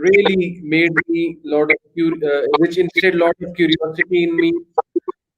really made me which instilled lot of curiosity in me।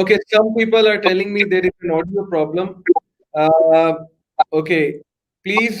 Okay, some people are telling me there is an audio problem. Uh, okay, please,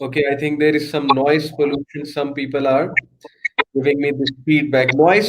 okay, I think there is some noise pollution. Some people are giving me this feedback. Noise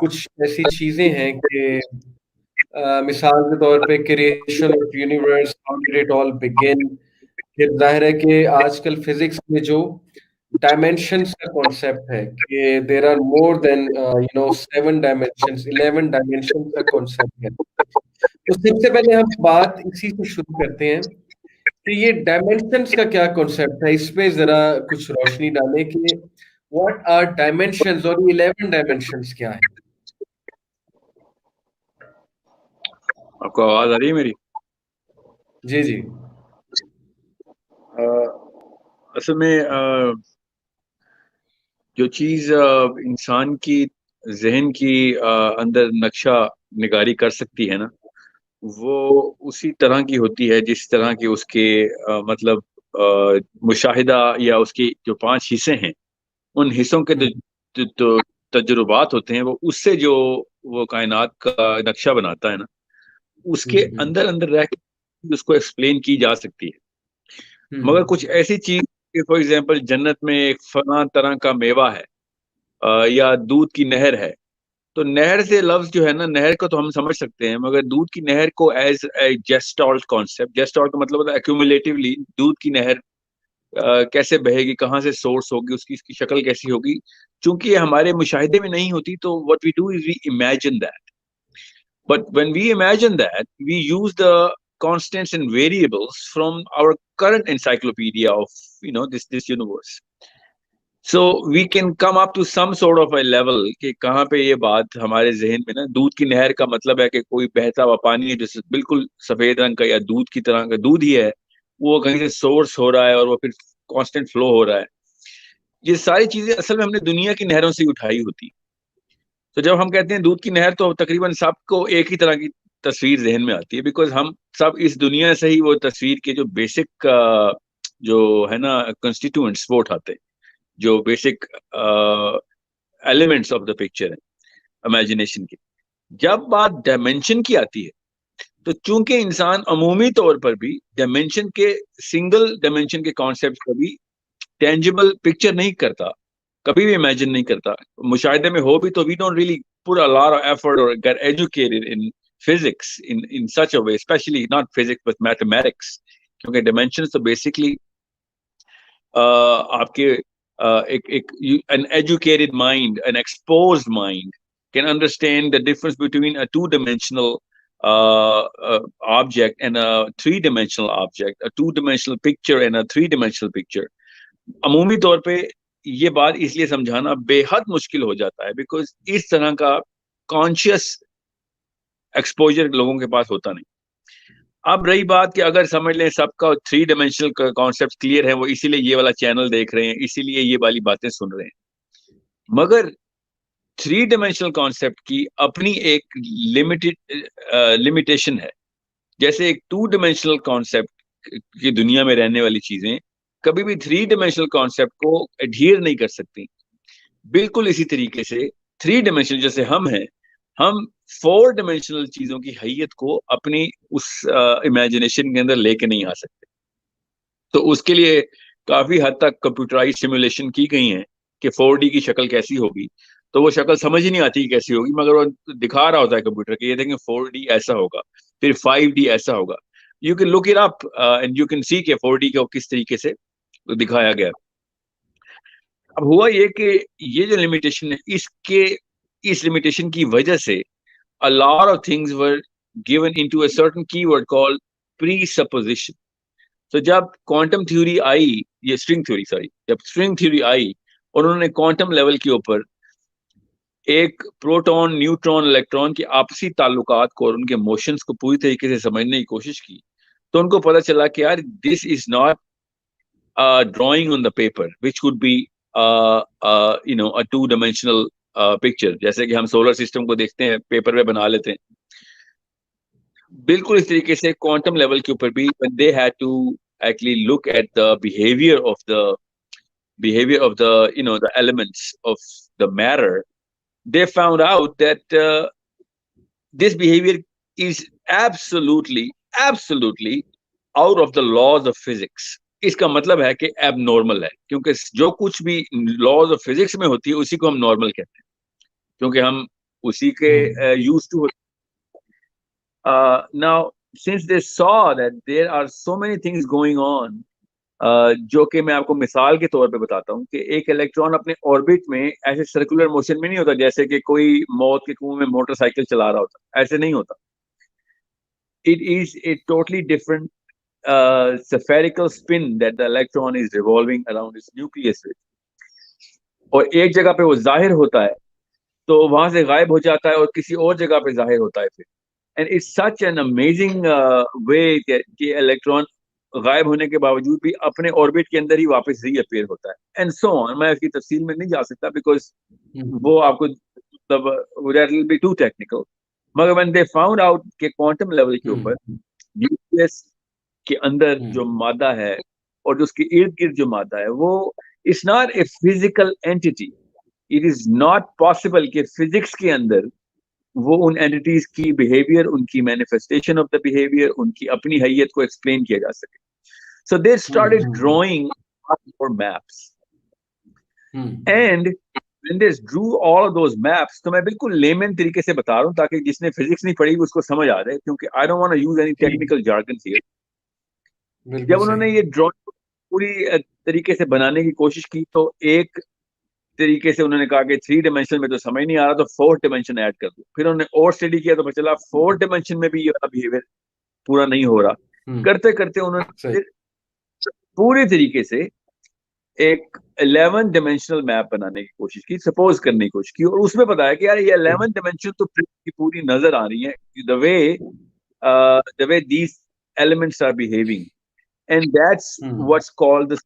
کچھ ایسی چیزیں ہیں کہ مثال کے طور پہ creation of universe, how did it all begin. پھر ظاہر ہے کہ آج کل فزکس میں جو ڈائمینشنس کا کانسیپٹ ہے کہ there are more than 7 dimensions, 11 dimensions کا کانسیپٹ ہے. تو سب سے پہلے ہم بات اسی سے شروع کرتے ہیں کہ یہ ڈائمینشنس کا کیا کانسیپٹ ہے. اس پہ ذرا کچھ روشنی ڈالیں کہ واٹ آر ڈائمینشنز اور 11 ڈائمینشنس کیا ہے. آپ کو آواز آ رہی ہے میری؟ جی جی. اصل میں جو چیز انسان کی ذہن کی اندر نقشہ نگاری کر سکتی ہے نا، وہ اسی طرح کی ہوتی ہے جس طرح کی اس کے مطلب مشاہدہ یا اس کے جو 5 حصے ہیں، ان حصوں کے جو تجربات ہوتے ہیں، وہ اس سے جو وہ کائنات کا نقشہ بناتا ہے نا، اس کے اندر اندر رہ کے اس کو ایکسپلین کی جا سکتی ہے. مگر کچھ ایسی چیز کہ فار ایگزامپل جنت میں ایک فلاں طرح کا میوہ ہے یا دودھ کی نہر ہے، تو نہر سے لفظ جو ہے نا، نہر کو تو ہم سمجھ سکتے ہیں، مگر دودھ کی نہر کو ایز اے جیسٹالٹ کانسیپٹ، جیسٹالٹ کا مطلب ہوتا ہے ایکومولیٹیولی دودھ کی نہر کیسے بہے گی، کہاں سے سورس ہوگی، اس کی شکل کیسی ہوگی. چونکہ یہ ہمارے مشاہدے میں نہیں ہوتی، تو what we do is we imagine that. But when we imagine that, we use the constants and variables from our current encyclopedia of this universe. So we can come up to some sort of a level کہ کہاں پہ یہ بات ہمارے ذہن میں نا، دودھ کی نہر کا مطلب ہے کہ کوئی بہتا ہوا پانی ہے جو بالکل سفید رنگ کا یا دودھ کی طرح کا دودھ ہی ہے، وہ کہیں سے سورس ہو رہا ہے اور وہ پھر کانسٹنٹ فلو ہو رہا ہے. یہ ساری چیزیں اصل میں ہم نے دنیا کی نہروں سے اٹھائی ہوتی. تو جب ہم کہتے ہیں دودھ کی نہر، تو تقریباً سب کو ایک ہی طرح کی تصویر ذہن میں آتی ہے، بیکاز ہم سب اس دنیا سے ہی وہ تصویر کے جو بیسک جو ہے نا کنسٹیٹوئنٹس وہ اٹھاتے ہیں، جو basic elements of the picture ہیں امیجنیشن کے. جب بات ڈائمینشن کی آتی ہے، تو چونکہ انسان عمومی طور پر بھی ڈائمینشن کے سنگل ڈائمینشن کے کانسیپٹ کو بھی ٹینجیبل پکچر نہیں کرتا، کبھی بھی امیجن نہیں کرتا. مشاہدے میں ہو بھی تو we don't really put a lot of effort or get educated in physics in such a way, especially not physics but mathematics, کیونکہ dimensions تو basically آپ کے an educated mind, an exposed mind can understand the difference between a two-dimensional object and a three-dimensional object, a two-dimensional picture and a three-dimensional picture. عمومی طور پہ یہ بات اس لیے سمجھانا بے حد مشکل ہو جاتا ہے بیکاز اس طرح کا کانشیس ایکسپوجر لوگوں کے پاس ہوتا نہیں. اب رہی بات کہ اگر سمجھ لیں سب کا 3 ڈائمینشنل کانسیپٹ کلیئر ہے، وہ اسی لیے یہ والا چینل دیکھ رہے ہیں، اسی لیے یہ والی باتیں سن رہے ہیں، مگر 3 ڈائمینشنل کانسیپٹ کی اپنی ایک لمیٹیشن ہے. جیسے ایک 2 ڈائمینشنل کانسیپٹ کی دنیا میں رہنے والی چیزیں کبھی بھی 3 ڈائمینشنل کانسیپٹ کو ایڈہیر نہیں کر سکتی. بالکل اسی طریقے سے 3 ڈائمینشنل جیسے ہم ہیں، ہم 4 ڈائمینشنل چیزوں کی حیت کو اپنی اس امیجنیشن کے اندر لے کے نہیں آ سکتے. تو اس کے لیے کافی حد تک کمپیوٹرائز سیمولیشن کی گئی ہیں کہ 4D کی شکل کیسی ہوگی، تو وہ شکل سمجھ ہی نہیں آتی کیسی ہوگی، مگر وہ دکھا رہا ہوتا ہے کمپیوٹر کہ یہ دیکھیں 4D ایسا ہوگا، پھر 5D ایسا ہوگا. You can look it up and you can see کہ 4D کو کس طریقے سے دکھایا گیا. اب ہوا یہ کہ یہ جو لمیٹیشن ہے، اس لمیٹیشن کی وجہ سے a lot of things were given into a certain keyword called presupposition. تو جب کوانٹم تھیوری آئی، یہ اسٹرنگ تھیوری، جب اسٹرنگ تھیوری آئی، انہوں نے کوانٹم لیول کے اوپر ایک پروٹون، نیوٹرون، الیکٹران کے آپسی تعلقات کو اور ان کے موشنز کو پوری طریقے سے سمجھنے کی کوشش کی، تو ان کو پتہ چلا کہ یار this is not drawing on the paper which could be a two-dimensional picture. جیسے کہ ہم سولر سسٹم کو دیکھتے ہیں، پیپر پہ بنا لیتے ہیں، بالکل اس طریقے سے کوانٹم لیول کے اوپر بھی when they had to actually look at the behavior of the the elements of the matter, they found out that this behavior is absolutely out of the laws of physics. اس کا مطلب ہے کہ ایب normal ہے، کیونکہ جو کچھ بھی لاز آف فزکس میں ہوتی ہے اسی کو ہم نارمل کہتے ہیں. کیونکہ ہم اسی کے use to. Now, since they saw that there are so many things going on, جو کہ میں آپ کو مثال کے طور پہ بتاتا ہوں کہ ایک الیکٹران اپنے آربٹ میں ایسے سرکولر موشن میں نہیں ہوتا جیسے کہ کوئی موت کے کنویں میں موٹر سائیکل چلا رہا ہوتا, ایسے نہیں ہوتا. It is a totally different spherical spin that the electron is revolving around its nucleus with. اور ایک جگہ پہ وہ ظاہر ہوتا ہے تو وہاں سے غائب ہو جاتا ہے اور کسی اور جگہ پہ ظاہر ہوتا ہے پھر. And it's such an amazing way کہ الیکٹران غائب ہونے کے باوجود بھی اپنے آربٹ کے اندر ہی واپس ری اپیئر ہوتا ہے اینڈ سو آن. میں اس کی تفصیل میں نہیں جا سکتا بیکاز وہ آپ کو مطلب that will be too technical. مگر when they found out کہ کوانٹم لیول کے اوپر نیوکلیس کے اندر جو مادہ ہے اور جو اس کے ارد گرد جو مادہ ہے وہ it's not a physical entity. It is not possible کہ فزکس کے اندر وہ ان اینٹیز کی بیہیویئر, ان کی مینیفیسٹیشن آف دا بیہیویئر, ان کی اپنی حیت کو ایکسپلین کیا جا سکے. سو دے اسٹارٹڈ ڈرائنگ اور maps and when they drew all of those maps, تو میں بالکل لیمن طریقے سے بتا رہا ہوں تاکہ جس نے فزکس نہیں پڑھی اس کو سمجھ آ جائے, کیونکہ I don't want to use any technical jargon here. جب انہوں نے یہ ڈرائنگ پوری طریقے سے بنانے کی کوشش کی تو ایک طریقے سے انہوں نے کہا کہ 3 ڈائمینشن میں تو سمجھ نہیں آ رہا تو 4 ڈائمینشن ایڈ کر دو. پھر انہوں نے اور اسٹڈی کیا تو پتہ چلا 4 ڈائمینشن میں بھی یہ بیہیویئر پورا نہیں ہو رہا. کرتے کرتے انہوں نے پوری طریقے سے ایک 11 ڈائمینشنل میپ بنانے کی کوشش کی, سپوز کرنے کی کوشش کی, اور اس میں بتایا کہ یار یہ 11 ڈائمینشن تو پوری نظر آ رہی ہیں the way these elements are behaving, and that's what's called the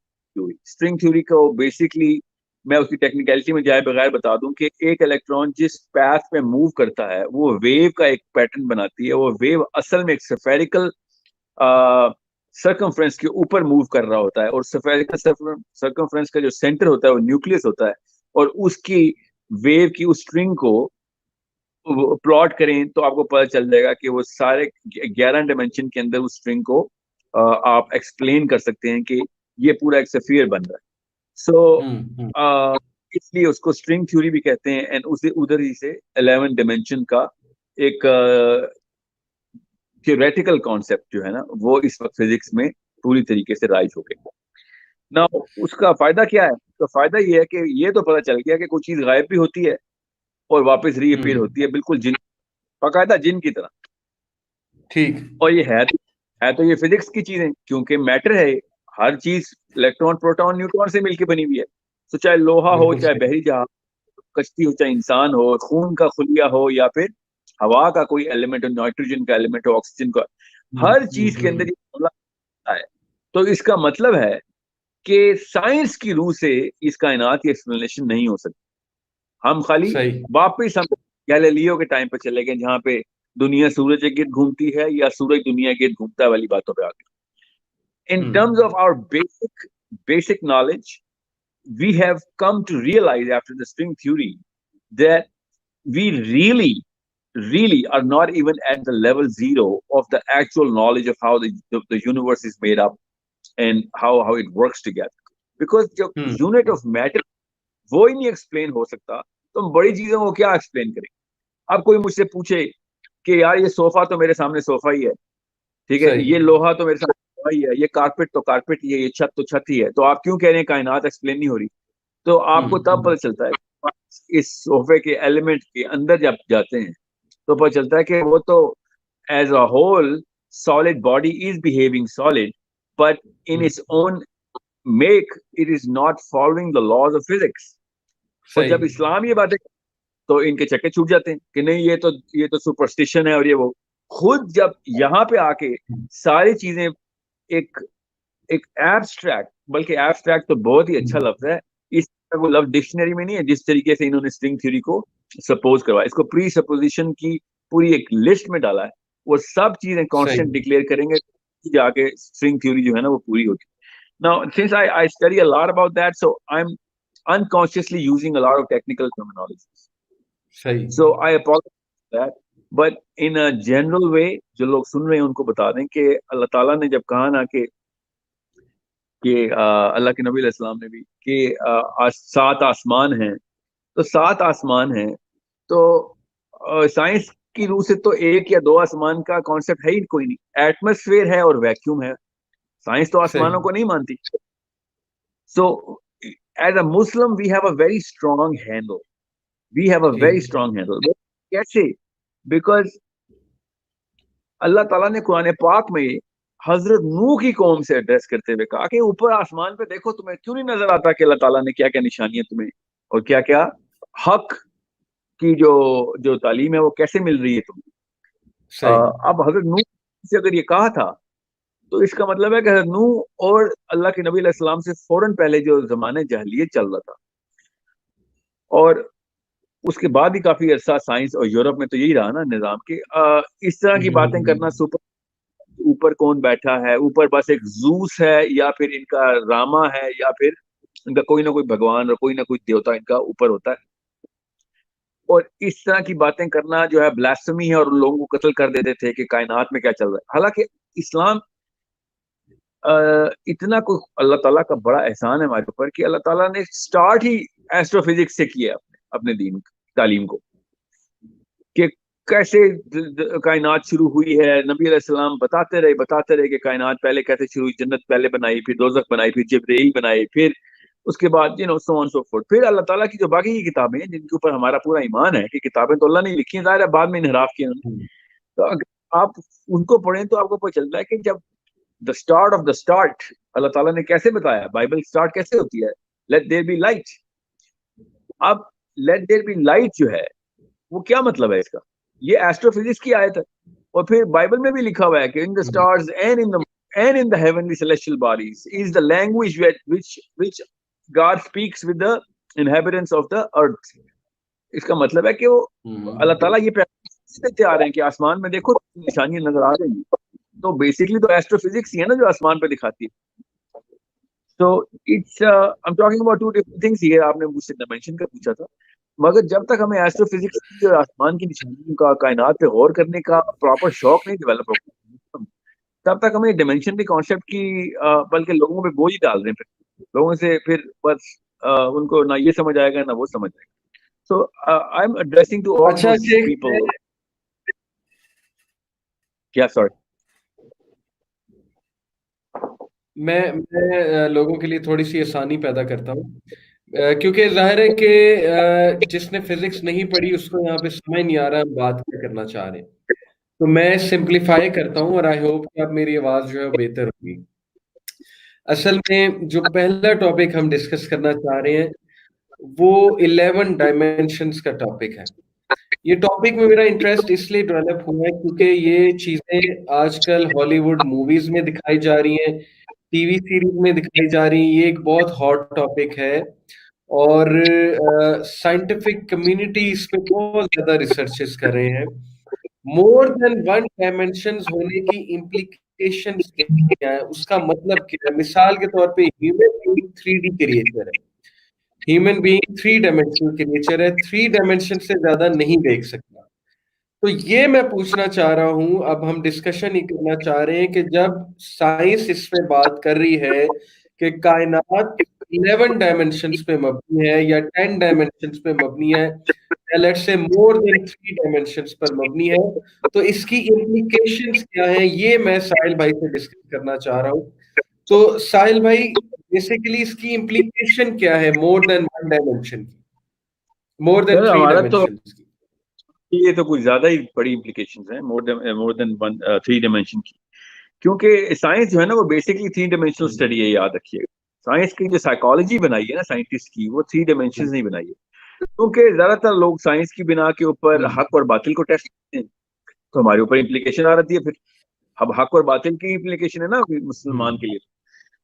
string theory. کو بیسکلی میں اس کی ٹیکنیکلٹی میں جائے بغیر بتا دوں کہ ایک الیکٹران جس پیتھ پہ موو کرتا ہے وہ ویو کا ایک پیٹرن بناتی ہے. وہ ویو اصل میں ایک سفیریکل سرکمفرنس کے اوپر موو کر رہا ہوتا ہے, اور سفیریکل سرکمفرنس کا جو سینٹر ہوتا ہے وہ نیوکلیس ہوتا ہے, اور اس کی ویو کی اس اسٹرنگ کو پلاٹ کریں تو آپ کو پتہ چل جائے گا کہ وہ سارے 11 ڈائمینشن کے اندر اس اسٹرنگ کو آپ ایکسپلین کر سکتے ہیں کہ یہ پورا ایک سفیر بن رہا ہے. سو اس لیے اس کو اسٹرنگ تھیوری بھی کہتے ہیں, اینڈ اسے ادھر ہی سے 11 ڈائمینشن کا ایک تھیوریٹیکل کانسیپٹ جو ہے نا وہ اس وقت فزکس میں پوری طریقے سے رائج ہو گیا. نا اس کا فائدہ کیا ہے؟ تو فائدہ یہ ہے کہ یہ تو پتہ چل گیا کہ کوئی چیز غائب بھی ہوتی ہے اور واپس ری اپیئر ہوتی ہے, بالکل جن باقاعدہ جن کی طرح. ٹھیک, اور یہ ہے تو یہ فزکس کی چیزیں, کیونکہ میٹر ہے, ہر چیز الیکٹران پروٹون نیوٹران سے مل کے بنی ہوئی ہے. تو چاہے لوہا ہو, چاہے بحری جہاز, کشتی ہو, چاہے انسان ہو, خون کا خلیہ ہو, یا پھر ہوا کا کوئی ایلیمنٹ ہو, نائٹروجن کا ایلیمنٹ ہو, آکسیجن کا, ہر چیز کے اندر یہ ہے. تو اس کا مطلب ہے کہ سائنس کی روح سے اس کائنات کی ایکسپلینیشن نہیں ہو سکتی. ہم خالی واپس ہم گیلیلیو کے ٹائم پہ چلے گئے جہاں پہ دنیا سورج کے گرد گھومتی ہے یا سورج دنیا کے گرد گھومتا ہے والی باتوں پہ آ گئے. In terms of our basic knowledge, we have come to realize after the string theory that we really are not even at the level 0 of the actual knowledge of how the universe is made up and how it works together. Because the unit of matter وہ ہی نہیں explain ہو سکتا تو ہم بڑی چیزوں کو کیا explain کریں. اب کوئی مجھ سے پوچھے کہ یار یہ صوفہ تو میرے سامنے صوفہ ہی ہے, ٹھیک ہے, یہ لوہا تو میرے سامنے لوہا ہی ہے, یہ کارپیٹ تو کارپیٹ ہی ہے, یہ چھت تو چھت ہی ہے, تو آپ کیوں کہہ رہے ہیں کائنات ایکسپلین نہیں ہو رہی؟ تو آپ کو تب پتہ چلتا ہے اس صوفے کے ایلیمنٹ کے اندر جب جاتے ہیں تو پتہ چلتا ہے کہ وہ تو as a whole solid body is behaving solid, but in its own make it is not following the laws of physics. اور جب اسلام یہ باتیں تو ان کے چکے چھوٹ جاتے ہیں کہ نہیں یہ تو سپرسٹیشن ہے, اور یہ وہ خود جب یہاں پہ آ کے ساری چیزیں ایک ایبسٹریکٹ, بلکہ ایبسٹریکٹ تو بہت ہی اچھا لفظ ہے, اس طرح وہ لفظ ڈکشنری میں نہیں ہے جس طریقے سے انہوں نے اسٹرنگ تھیوری کو سپوز کروایا. اس کو پری سپوزیشن کی پوری ایک لسٹ میں ڈالا ہے, وہ سب چیزیں کانسٹنٹ ڈکلیئر کریں گے جا کے اسٹرنگ تھیوری جو ہے نا وہ پوری ہوگی. Now, since I study a lot about that, so I'm unconsciously using a lot of technical terminologies. So I apologize for that. But in a general way, جو لوگ سن رہے ہیں ان کو بتا دیں کہ اللہ تعالیٰ نے جب کہا نا کہ اللہ کے نبی علیہ السلام نے بھی کہ 7 آسمان ہیں, تو 7 آسمان ہیں تو سائنس کی روح سے تو ایک یا دو آسمان کا کانسیپٹ ہے ہی کوئی نہیں, ایٹماسفیئر ہے اور ویکیوم ہے. سائنس تو آسمانوں کو نہیں مانتی. So as a Muslim we have a very strong handle, we have a very strong handle. کیسے؟ بیکاز اللہ تعالیٰ نے قرآن پاک میں حضرت نوح کی قوم سے ایڈریس کرتے ہوئے کہا کہ اوپر آسمان پہ دیکھو, تمہیں کیوں نہیں نظر آتا کہ اللہ تعالیٰ نے کیا کیا نشانیاں تمہیں اور کیا کیا حق کی جو تعلیم ہے وہ کیسے مل رہی ہے تمہیں. اب حضرت نوح سے اگر یہ کہا تھا تو اس کا مطلب ہے کہ حضرت نوح اور اللہ کے نبی علیہ السلام سے فوراً پہلے جو زمانے جاہلیت چل رہا تھا, اور اس کے بعد ہی کافی عرصہ سائنس اور یورپ میں تو یہی رہا نا نظام کہ اس طرح کی باتیں کرنا, سپر اوپر کون بیٹھا ہے, اوپر بس ایک زوس ہے یا پھر ان کا راما ہے یا پھر ان کا کوئی نہ کوئی بھگوان اور کوئی نہ کوئی دیوتا ان کا اوپر ہوتا ہے, اور اس طرح کی باتیں کرنا جو ہے بلاسفمی ہے, اور ان لوگوں کو قتل کر دیتے تھے کہ کائنات میں کیا چل رہا ہے. حالانکہ اسلام اتنا کوئی اللہ تعالیٰ کا بڑا احسان ہے ہمارے اوپر کہ اللہ تعالیٰ نے سٹارٹ ہی ایسٹرو فزکس سے کیا اپنے دین تعلیم کو, کہ کیسے کائنات شروع ہوئی ہے. نبی علیہ السلام بتاتے رہے کہ کائنات پہلے کیسے شروع ہوئی, جنت پہلے بنائی, پھر دوزخ بنائی, پھر جبرائیل بنائی, پھر اس کے بعد سو آن سو فورتھ. پھر اللہ تعالیٰ کی جو باقی کی کتابیں ہیں جن کے اوپر ہمارا پورا ایمان ہے کہ کتابیں تو اللہ نے لکھی ہیں, ظاہر ہے بعد میں انحراف کیا انہوں نے, تو اگر آپ ان کو پڑھیں تو آپ کو پتہ چلتا ہے کہ جب the start of the start اللہ تعالیٰ نے کیسے بتایا, بائبل اسٹارٹ کیسے ہوتی ہے, لیٹ دیر بی لائٹ. اب لیٹ دیر بی لائٹ جو ہے وہ کیا مطلب ہے اس کا؟ یہ ایسٹرو فزکس کی آیت ہے, اور پھر بائبل میں بھی لکھا ہوا ہے کہ in the stars and in the heavenly celestial bodies is the language which God speaks with the inhabitants of the earth. اس کا مطلب ہے کہ وہ اللہ تعالیٰ یہ پیغام دیتے آ رہے ہیں کہ آسمان میں دیکھو نشانیاں نظر آ رہی ہیں, تو بیسکلی تو ایسٹرو فزکس ہی ہے نا جو آسمان پہ دکھاتی ہے. So it's I'm talking about two different things here. آپ نے مجھ سے ڈائمینشن کا پوچھا تھا, مگر جب تک ہمیں ایسٹرو فزکس کی اور آسمان کی نشانیوں کا, کائنات پہ غور کرنے کا پراپر شوق نہیں ڈیولپ ہوگا, تب تک ہمیں ڈائمینشن کے کانسیپٹ کی بلکہ لوگوں پہ بوجھ ڈال دیں, پھر لوگوں سے پھر بس ان کو نہ یہ سمجھ آئے گا نہ وہ سمجھ آئے گا. So I'm addressing to all those people. کیا سوری میں لوگوں کے لیے تھوڑی سی آسانی پیدا کرتا ہوں, کیونکہ ظاہر ہے کہ جس نے فزکس نہیں پڑھی اس کو یہاں پہ سمجھ نہیں آ رہا ہم بات کیا کرنا چاہ رہے ہیں, تو میں سمپلیفائی کرتا ہوں اور آئی ہوپ کہ اب میری آواز جو ہے بہتر ہوگی. اصل میں جو پہلا ٹاپک ہم ڈسکس کرنا چاہ رہے ہیں وہ 11 ڈائمینشنز کا ٹاپک ہے. یہ ٹاپک میں میرا انٹرسٹ اس لیے ڈیولپ ہوا ہے کیونکہ یہ چیزیں آج کل ہالی ووڈ موویز میں دکھائی جا رہی ہیں, ٹی وی سیریز میں دکھائی جا رہی ہیں. یہ ایک بہت ہاٹ ٹاپک ہے اور سائنٹیفک کمیونٹی اس پہ بہت زیادہ ریسرچز کر رہے ہیں. مور دین ون ڈائمینشنز ہونے کی امپلیکیشنز کیا ہے, اس کا مطلب کیا ہے. مثال کے طور پہ ہیومن بینگ 3D کریچر ہے, ہیومن بینگ 3 ڈائمینشنل کریچر ہے, 3 ڈائمینشن سے زیادہ نہیں دیکھ سکتا. تو یہ میں پوچھنا چاہ رہا ہوں, اب ہم ڈسکشن ہی کرنا چاہ رہے ہیں کہ جب سائنس اس پہ بات کر رہی ہے کہ کائنات 11 ڈائمینشنز پہ مبنی ہے یا 10 ڈائمینشنز پہ مبنی ہے, let's say more then 3 dimensions پر مبنی ہے, تو اس کی امپلیکیشنز کیا ہیں, یہ میں ساحل بھائی سے ڈسکس کرنا چاہ رہا ہوں. تو ساحل بھائی بیسیکلی اس کی امپلیکیشن کیا ہے مور دین ون ڈائمینشن کی, مور دین 3 ہمارا تو ڈائمینشن کی؟ یہ تو کچھ زیادہ ہی بڑی امپلیکیشنز ہیں مور دین 3 ڈائمینشن کی, کیونکہ سائنس جو ہے نا وہ بیسکلی 3 ڈائمینشنل اسٹڈی ہے. یاد رکھیے سائنس کی جو سائیکالوجی بنائی ہے نا سائنٹسٹ کی, وہ 3 ڈائمینشنز نہیں بنائی ہے, کیونکہ زیادہ تر لوگ سائنس کی بنا کے اوپر حق اور باطل کو ٹیسٹ کرتے ہیں, تو ہمارے اوپر امپلیکیشن آ رہتی ہے. پھر اب حق اور باطل کی امپلیکیشن ہے نا مسلمان کے لیے,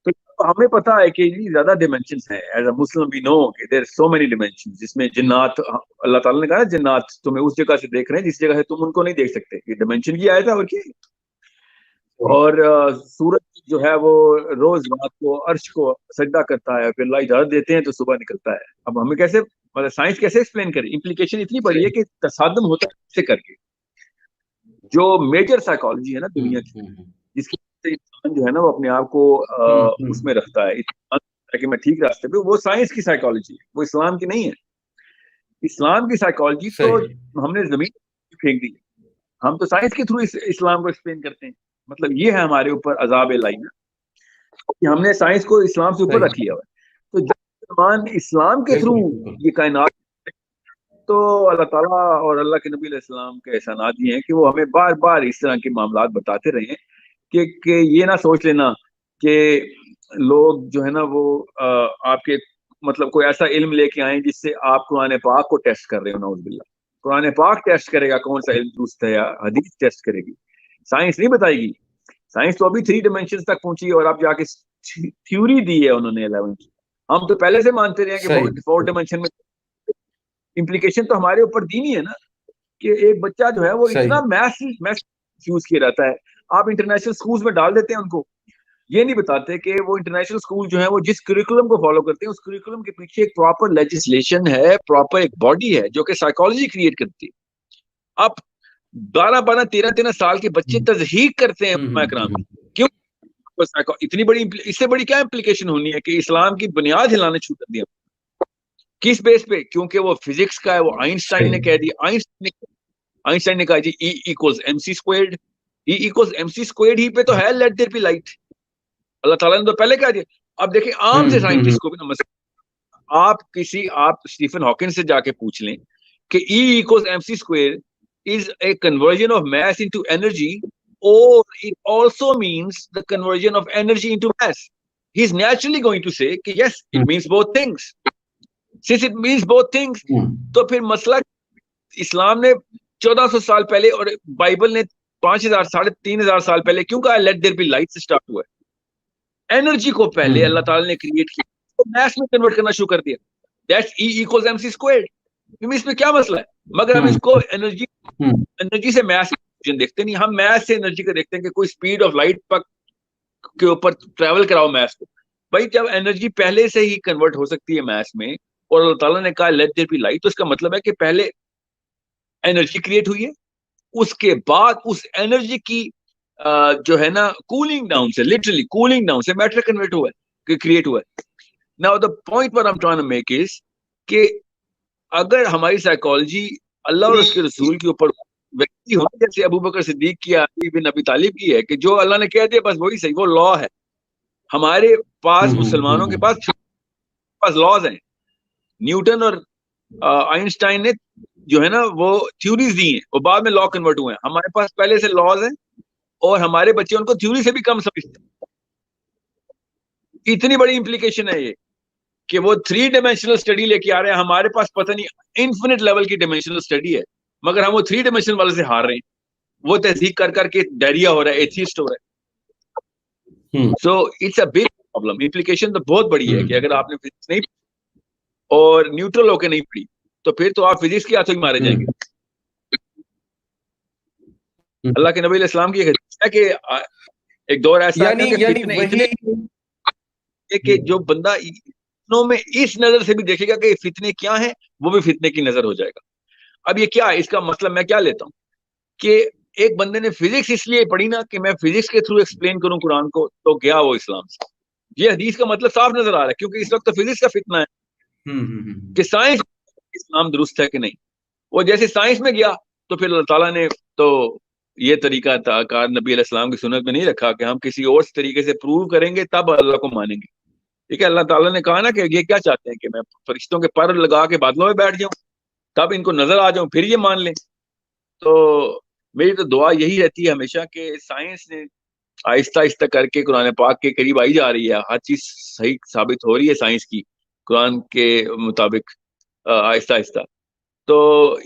تو ہمیں پتا ہے کہ یہ زیادہ ڈائمینشنز ہیں. ایز اے مسلم وی نو کہ دیر سو مینی ڈائمینشنز, جس میں جنات, اللہ تعالیٰ نے کہا نا جنات تمہیں اس جگہ سے دیکھ رہے ہیں جس جگہ سے تم ان کو نہیں دیکھ سکتے. یہ ڈائمینشن کی آیت ہے اور کیا. اور سورج جو ہے وہ روز رات کو عرش کو سجدہ کرتا ہے, پھر اللہ اجازت دیتے ہیں تو صبح نکلتا ہے. اب ہمیں کیسے مطلب سائنس کیسے ایکسپلین کرے, امپلیکیشن اتنی بڑی ہے کہ تصادم ہوتا ہے سے کر کے. جو میجر سائیکالوجی ہے نا دنیا کی, جس کی انسان جو ہے نا وہ اپنے آپ کو اس میں رکھتا ہے کہ میں ٹھیک راستے پہ, وہ سائنس کی سائیکالوجی ہے, وہ اسلام کی نہیں ہے. اسلام کی سائیکالوجی تو ہم نے زمین پھینک دی, ہم تو سائنس کے تھرو اسلام کو ایکسپلین کرتے ہیں. مطلب یہ ہے ہمارے اوپر عذاب الہی کہ ہم نے سائنس کو اسلام سے اوپر رکھ لیا ہوا ہے. تو جب مسلمان اسلام کے تھرو یہ کائنات, تو اللہ تعالیٰ اور اللہ کے نبی علیہ السلام کے احسانات یہ ہیں کہ وہ ہمیں بار بار اس طرح کے معاملات بتاتے رہے ہیں کہ یہ نہ سوچ لینا کہ لوگ جو ہے نا وہ آپ کے مطلب کوئی ایسا علم لے کے آئیں جس سے آپ قرآن پاک کو ٹیسٹ کر رہے ہو. نعوذ باللہ, قرآن پاک ٹیسٹ کرے گا کون سا علم درست ہے, یا حدیث ٹیسٹ کرے گی, سائنس نہیں بتائے گی. سائنس تو ابھی 3 ڈائمینشن تک پہنچی ہے, اور اب جا کے تھیوری دی ہے انہوں نے 11 کی. ہم تو پہلے سے مانتے رہے ہیں کہ 4 ڈائمینشن میں امپلیکیشن تو ہمارے اوپر دینی ہے نا, کہ ایک بچہ جو ہے وہ اتنا میتھ یوز کیا رہتا ہے. آپ انٹرنیشنل اسکولز میں ڈال دیتے ہیں ان کو, یہ نہیں بتاتے کہ وہ انٹرنیشنل اسکول جو ہے وہ جس کریکولم کو فالو کرتے ہیں اس کریکولم کے پیچھے ایک پراپر لیجسلیشن ہے, پراپر ایک باڈی ہے جو کہ سائیکالوجی کریٹ کرتی ہے. اب 12-13 سال کے بچے تضحیق کرتے ہیں علماء کرام, کیوں؟ اتنی بڑی, اس سے بڑی کیا امپلیکیشن ہونی ہے کہ اسلام کی بنیاد ہلانے شروع کر دیا. کس بیس پہ؟ کیونکہ وہ فزکس کا ہے, وہ آئنسٹائن نے کہہ دیا. آئنسٹائن نے کہا جی E=mc². E=mc² ہی پہ تو ہے لیٹ دیر بی لائٹ. اللہ تعالیٰ نے تو پہلے کہہ دیا. اب دیکھیں عام سے سائنٹسٹ کو بھی نا, آپ اسٹیفن ہاکنگ سے جا کے پوچھ لیں کہ E=mc² is a conversion of mass into energy, or it also means the conversion of energy into mass. He is naturally going to say کہ yes, it means both things. Since it means both things, تو پھر مسئلہ اسلام نے 1400 سال پہلے اور Bible نے 5000-3500 سال پہلے کیوں کہا لیٹ دیر بی لائٹ سے اسٹارٹ ہوا ہے؟ انرجی کو پہلے اللہ تعالیٰ نے کریٹ کیا, تو میتھ میں کنورٹ کرنا شروع کر دیا. That's E=mc². اس میں کیا مسئلہ ہے؟ مگر ہم اس کو انرجی سے میتھ دیکھتے نہیں, ہم میتھ سے انرجی کو دیکھتے ہیں کہ کوئی اسپیڈ آف لائٹ کے اوپر ٹریول کراؤ میتھ کو. بھائی جب انرجی پہلے سے ہی کنورٹ ہو سکتی ہے میتھ میں, اور اللہ تعالیٰ نے کہا لیٹ دیر بی لائٹ, تو اس کا مطلب ہے کہ پہلے انرجی کریٹ ہوئی ہے, اس کے بعد اس انرجی کی جو ہے نا کولنگ ڈاؤن سے, لٹرلی کولنگ ڈاؤن سے میٹر کنورٹ ہوا ہے, کریٹ ہوا ہے. Now the point what I'm trying to make is کہ اگر ہماری سائیکالوجی اللہ اور اس کے رسول کے اوپر ویسی ہو جیسے ابو بکر صدیق کی, علی بن ابی طالب کی ہے کہ جو اللہ نے کہہ دیا بس وہی صحیح, وہ لا ہے. ہمارے پاس مسلمانوں کے پاس لاز ہیں. نیوٹن اور آئنسٹائن نے جو ہے نا وہ تھیوریز دی ہیں, وہ بعد میں لا کنورٹ ہوئے ہیں. ہمارے پاس پہلے سے لاز ہیں, اور ہمارے بچے ان کو تھیوری سے بھی کم سمجھتے ہیں. اتنی بڑی امپلیکیشن ہے یہ کہ وہ 3 ڈائمینشنل اسٹڈی لے کے آ رہے ہیں, ہمارے پاس پتہ نہیں انفینٹ لیول کی ڈائمینشنل اسٹڈی ہے, مگر ہم وہ 3 ڈائمینشنل والے سے ہار رہے ہیں. وہ تحقیق کر کے ڈائریا ہو رہا ہے, ایتھیسٹ ہو رہا ہے. So it's a big problem. Implication تو بہت بڑی ہے کہ اگر آپ نے فزکس نہیں اور نیوٹرل ہو کے نہیں پڑھی تو پھر تو آپ فزکس کے ہاتھوں ہی مارے جائیں گے. اللہ کے نبی علیہ السلام کی حدیث ہے کہ ایک دور ایسا ہے کہ جو بندہ میں اس نظر سے بھی دیکھے گا کہ فتنے کیا ہیں, وہ بھی فتنے کی نظر ہو جائے گا. اب یہ کیا ہے, اس کا مطلب میں کیا لیتا ہوں کہ ایک بندے نے فزکس اس لیے پڑھی نا کہ میں فزکس کے تھرو ایکسپلین کروں قرآن کو, تو گیا وہ اسلام سے. یہ حدیث کا مطلب صاف نظر آ رہا ہے, کیونکہ اس وقت تو فزکس کا فتنہ ہے کہ سائنس اسلام درست ہے کہ نہیں. وہ جیسے سائنس میں گیا تو پھر اللہ تعالیٰ نے تو یہ طریقہ تھا کار نبی علیہ السلام کی سنت میں نہیں رکھا کہ ہم کسی اور طریقے سے پروو کریں گے تب اللہ کو مانیں گے. ٹھیک ہے, اللہ تعالیٰ نے کہا نا کہ یہ کیا چاہتے ہیں کہ میں فرشتوں کے پر لگا کے بادلوں میں بیٹھ جاؤں تب ان کو نظر آ جاؤں پھر یہ مان لیں. تو میری تو دعا یہی رہتی ہے ہمیشہ کہ سائنس نے آہستہ آہستہ کر کے قرآن پاک کے قریب آئی جا رہی ہے, ہر چیز صحیح ثابت ہو رہی ہے سائنس کی قرآن کے مطابق آہستہ آہستہ. تو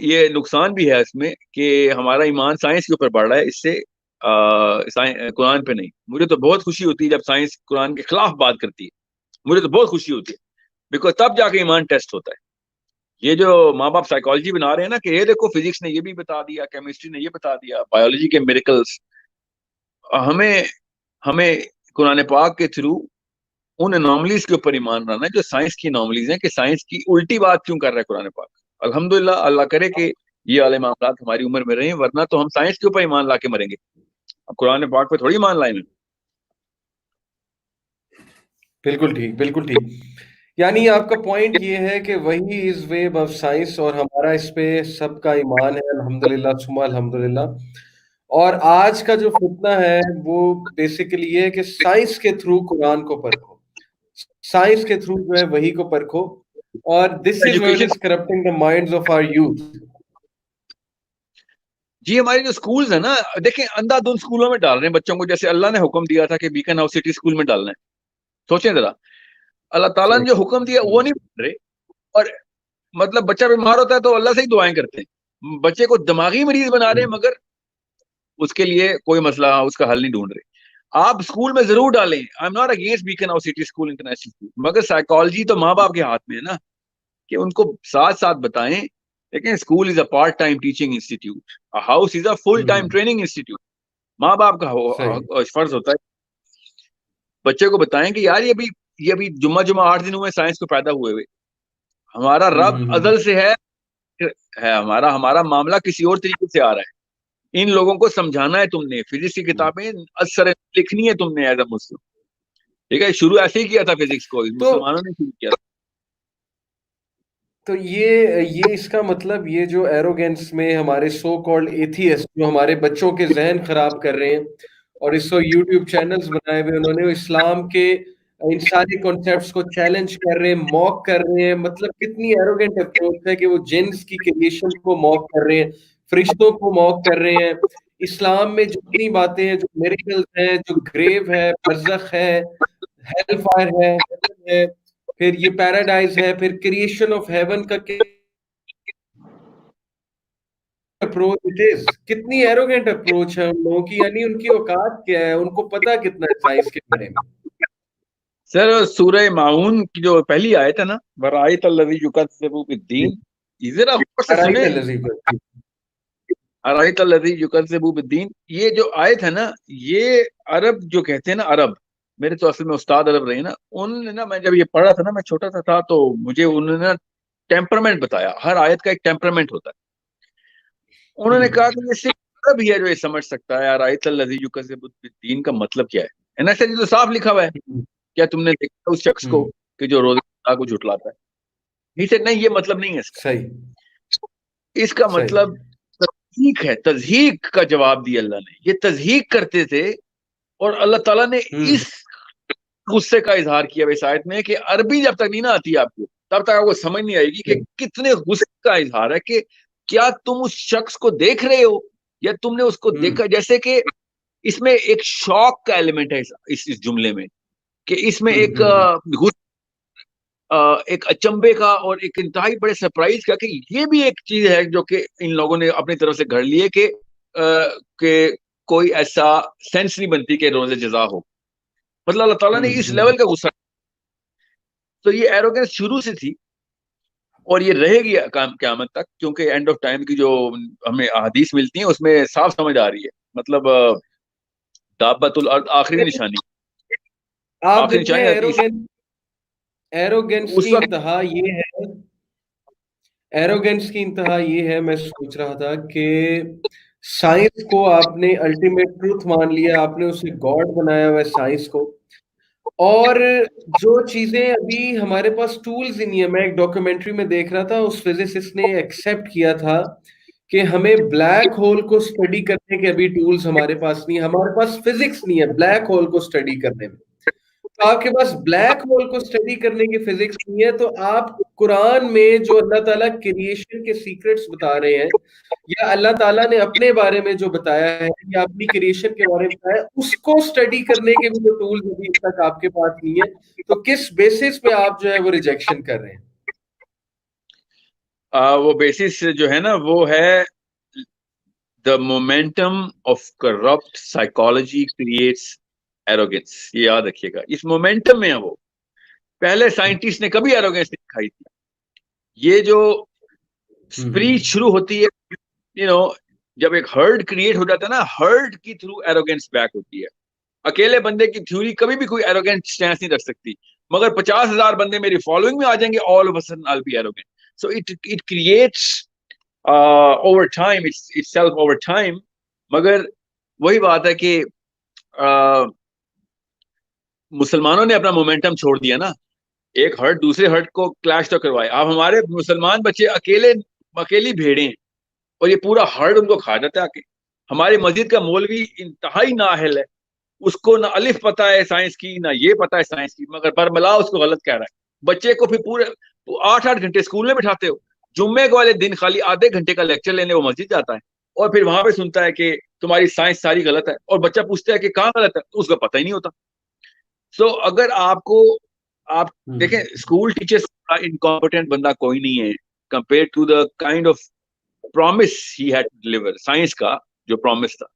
یہ نقصان بھی ہے اس میں کہ ہمارا ایمان سائنس کے اوپر بڑھ رہا ہے, اس سے قرآن پہ نہیں. مجھے تو بہت خوشی ہوتی ہے جب سائنس قرآن کے خلاف بات کرتی ہے, مجھے تو بہت خوشی ہوتی ہے, بیکاز تب جا کے ایمان ٹیسٹ ہوتا ہے. یہ جو ماں باپ سائیکالوجی بنا رہے ہیں نا کہ یہ دیکھو فزکس نے یہ بھی بتا دیا, کیمسٹری نے یہ بتا دیا, بایولوجی کے میریکلز, ہمیں قرآن پاک کے تھرو ان انوملیز کے اوپر ایمان لانا ہے جو سائنس کی انوملیز ہیں, کہ سائنس کی الٹی بات کیوں کر رہا ہے قرآن پاک. الحمدللہ, اللہ کرے کہ یہ والے معاملات ہماری عمر میں رہیں, ورنہ تو ہم سائنس کے اوپر ایمان لا کے مریں گے, اب قرآن پاک پہ تھوڑی ایمان لائیں گے. بالکل ٹھیک, بالکل ٹھیک. یعنی آپ کا پوائنٹ یہ ہے کہ وہی از ویب آف سائنس، اور ہمارا اس پہ سب کا ایمان ہے الحمدللہ ثم الحمدللہ. اور آج کا جو فتنہ ہے وہ بیسیکلی یہ ہے کہ سائنس کے تھرو قرآن کو پرکھو، سائنس کے تھرو جو ہے وہی کو پرکھو، اور this is what education. Is corrupting the minds of our youth. جی ہمارے جو سکولز ہیں نا، دیکھیں اندھا دھند اسکولوں میں ڈال رہے ہیں بچوں کو، جیسے اللہ نے حکم دیا تھا کہ بیکن ہاؤس سٹی اسکول میں ڈالنا ہے. سوچیں ذرا، اللہ تعالیٰ نے جو حکم دیا وہ نہیں مان رہے، اور مطلب بچہ بیمار ہوتا ہے تو اللہ سے ہی دعائیں کرتے ہیں، بچے کو دماغی مریض بنا رہے ہیں مگر اس کے لیے کوئی مسئلہ اس کا حل نہیں ڈھونڈ رہے. آپ اسکول میں ضرور ڈالیں، I am not against Beaconhouse City School International school, مگر سائیکالوجی تو ماں باپ کے ہاتھ میں ہے نا، کہ ان کو ساتھ ساتھ بتائیں. لیکن school is a part time teaching institute, house is a full time training institute. ماں باپ کا فرض ہوتا ہے بچے کو بتائیں کہ یار یہ ابھی جمعہ 8 دن ہوئے سائنس کو پیدا ہوئے، ہمارا رب ازل سے ہے ہمارا معاملہ کسی اور طریقے سے آ رہا ہے. ان لوگوں کو سمجھانا ہے تم نے، فزکس کی کتابیں اثر لکھنی ہے تم نے ایز اے مسلم. ٹھیک ہے، شروع ایسے ہی کیا تھا فزکس کو، مسلمانوں نے شروع کیا تھا. تو یہ اس کا مطلب یہ جو ایروگینس میں ہمارے سو کالڈ ایتھیسٹ جو ہمارے بچوں کے ذہن خراب کر رہے ہیں، اور اس کو یوٹیوب چینلز بنائے ہوئے انہوں نے اسلام کے ان سارے کانسیپٹس کو چیلنج کر رہے ہیں، موک کر رہے ہیں. مطلب کتنی ایروگینٹ اپروچ ہے کہ وہ جنس کی کریشن کو موک کر رہے ہیں، فرشتوں کو موک کر رہے ہیں. اسلام میں جتنی باتیں ہیں، جو میریکلز ہیں، جو گریو ہے، برزخ ہے، ہیل فائر ہے، پھر یہ پیراڈائز ہے، پھر کریشن آف ہیون کا اپروچ اٹ از. کتنی ایروگینٹ اپروچ ہے ان لوگوں کی، یعنی ان کی اوقات کیا ہے، ان کو پتا کتنا ہے سائنس کے بارے میں. سر سورہ معون کی جو پہلی آیت ہے نا، برائت الذی یکذب بالدین، یہ ذرا غور سے سنیں، ارائیت الذی یکذب بالدین، یہ جو آیت ہے نا، یہ عرب جو کہتے ہیں نا، عرب میرے تو اصل میں استاد عرب رہے نا، انہوں نے نا، میں جب یہ پڑھا تھا نا، میں چھوٹا سا تھا تو مجھے انہوں نے ٹیمپرمنٹ بتایا، ہر آیت کا ایک ٹیمپرمنٹ ہوتا ہے. انہوں نے کہا کہ یہ صرف عرب ہی ہے جو یہ سمجھ سکتا ہے ارائیت الذی یکذب بالدین کا مطلب کیا ہے. ایسا تو صاف لکھا ہوا ہے، کیا تم نے دیکھا اس شخص کو کہ جو روزہ خدا کو جھٹلاتا ہے؟ نہیں، یہ مطلب نہیں ہے اس کا. صحیح، اس کا مطلب تضحیق ہے، تضحیق کا جواب دیا اللہ نے. یہ تضحیق کرتے تھے، اور اللہ تعالیٰ نے اس غصے کا اظہار کیا اس آیت میں کہ عربی جب تک نہیں نہ آتی آپ کو، تب تک آپ کو سمجھ نہیں آئے گی کہ کتنے غصے کا اظہار ہے، کہ کیا تم اس شخص کو دیکھ رہے ہو یا تم نے اس کو دیکھا. جیسے کہ اس میں ایک شوق کا ایلیمنٹ ہے اس جملے میں، کہ اس میں ایک اچنبے کا اور ایک انتہائی بڑے سرپرائز کا، کہ یہ بھی ایک چیز ہے جو کہ ان لوگوں نے اپنی طرف سے گھڑ لیے، کہ کوئی ایسا سینس نہیں بنتی کہ روز جزا ہو. مطلب اللہ تعالیٰ نے اس لیول کا غصہ. تو یہ ایروگنس شروع سے تھی اور یہ رہے گی قیامت تک، کیونکہ اینڈ آف ٹائم کی جو ہمیں احادیث ملتی ہیں اس میں صاف سمجھ آ رہی ہے. مطلب دابت الارض آخری نشانی، آپ دیکھیں ایروگینس اس کی وقت انتہا یہ ہے، ایروگینس کی انتہا یہ ہے، میں سوچ رہا تھا کہ سائنس کو آپ نے الٹیمیٹ ٹروتھ مان لیا، آپ نے اسے گاڈ بنایا ہوا ہے سائنس کو، اور جو چیزیں ابھی ہمارے پاس ٹولز ہی نہیں ہے. میں ایک ڈاکیومنٹری میں دیکھ رہا تھا، اس فزسسٹ نے ایکسیپٹ کیا تھا کہ ہمیں بلیک ہول کو اسٹڈی کرنے کے ابھی ٹولز ہمارے پاس نہیں ہے، ہمارے پاس فزکس نہیں ہے بلیک ہول کو اسٹڈی کرنے میں. تو آپ کے پاس بلیک ہول کو اسٹڈی کرنے کی فزکس نہیں ہے، تو آپ قرآن میں جو اللہ تعالیٰ کریشن کے سیکرٹس بتا رہے ہیں، یا اللہ تعالیٰ نے اپنے بارے میں جو بتایا ہے یا اپنی کریشن کے بارے میں بتایا ہے، اس کو اسٹڈی کرنے کے بھی جو ٹولز ابھی تک آپ کے پاس نہیں ہے، تو کس بیسس پہ آپ جو ہے وہ ریجیکشن کر رہے ہیں؟ وہ بیسس جو ہے نا، وہ ہے the momentum of corrupt psychology creates arrogance. یہ یاد رکھیے گا، اس مومنٹم میں ہے. وہ پہلے سائنٹسٹ نے کبھی ایروگینس نہیں دکھائی تھی. یہ جو اسپریچ شروع ہوتی ہے، جب ایک ہرڈ کریٹ ہو جاتا ہے نا، ہرڈ کی تھرو ایروگینس بیک ہوتی ہے. اکیلے بندے کی تھیوری کبھی بھی کوئی ایروگینٹ سٹینس نہیں رکھ سکتی، مگر 50,000 بندے میری فالوئنگ میں آ جائیں گے، all of a sudden I'll be arrogant. So it creates over time, itself over time. مگر وہی بات ہے کہ مسلمانوں نے اپنا مومنٹم چھوڑ دیا نا. ایک ہرٹ دوسرے ہرٹ کو کلیش تو کروائے. اب ہمارے مسلمان بچے اکیلی بھیڑیں ہیں اور یہ پورا ہرٹ ان کو کھا جاتا ہے آ کے. ہماری مسجد کا مولوی انتہائی نااہل ہے, اس کو نہ الف پتا ہے سائنس کی, نہ یہ پتا ہے سائنس کی, مگر برملا اس کو غلط کہہ رہا ہے. بچے کو پھر پورے 8 گھنٹے اسکول میں بٹھاتے ہو, جمعے والے دن خالی آدھے گھنٹے کا لیکچر لینے وہ مسجد جاتا ہے, اور پھر وہاں پہ سنتا ہے کہ تمہاری سائنس ساری غلط ہے, اور بچہ پوچھتا ہے کہ کہاں غلط ہے, تو اس کو پتہ ہی نہیں ہوتا. سو اگر آپ دیکھیں, اسکول ٹیچر انکمپیٹنٹ بندہ کوئی نہیں ہے compare to the kind of promise he had to deliver, science کا جو پرومس تھا.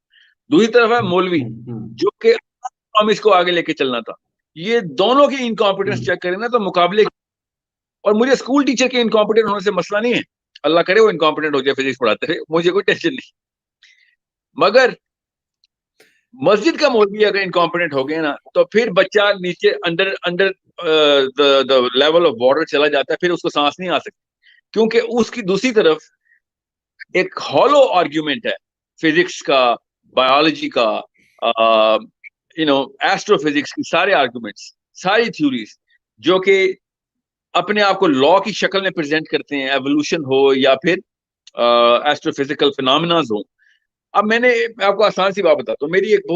دوسری طرف ہے مولوی جو کہ پرومس کو آگے لے کے چلنا تھا. یہ دونوں کی انکمپیٹنس چیک کریں نا تو مقابلے. اور مجھے اسکول ٹیچر کے انکمپیٹنٹ ہونے سے مسئلہ نہیں ہے, اللہ کرے وہ انکمپیٹنٹ ہو جائے فزکس پڑھاتے رہے, مجھے کوئی ٹینشن نہیں. مگر مسجد کا مولوی اگر انکمپیٹنٹ ہو گیا نا تو پھر بچہ نیچے انڈر لیول آف واٹر چلا جاتا ہے, پھر اس کو سانس نہیں آ سکتی, کیونکہ اس کی دوسری طرف ایک ہالو آرگیومنٹ ہے فزکس کا, بایولوجی کا, ایسٹرو فزکس کی, سارے آرگیومنٹس, ساری تھیوریز جو کہ اپنے آپ کو لا کی شکل میں پریزنٹ کرتے ہیں, ایوولوشن ہو یا پھر ایسٹرو فزیکل فینامناز ہو. اب میں نے آپ کو آسان سی بات بتاتا ہوں, میری ایک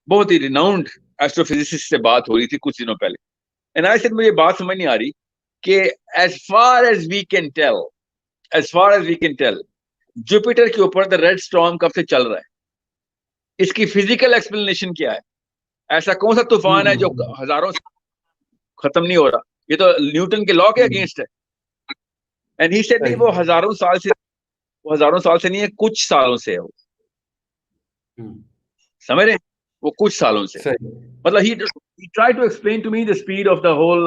بہت ہی ریناؤنڈ ایسٹرو فزسسٹ سے بات ہو رہی تھی کچھ دنوں پہلے, اینڈ آئی سیڈ مجھے بات سمجھ نہیں آ رہی کہ as far as we can tell Jupiter کے اوپر دا ریڈ اسٹارم کب سے چل رہا ہے, اس کی فزیکل ایکسپلینیشن کیا ہے, ایسا کون سا طوفان ہے جو ہزاروں ختم نہیں ہو رہا, یہ تو نیوٹن کے لا کے اگینسٹ ہے. اینڈ ہی سیڈ نہیں, وہ ہزاروں سال سے نہیں ہے, کچھ سالوں سے ہے, وہ سمجھ رہے, وہ کچھ سالوں سے. مطلب he tried to explain to me the speed of the whole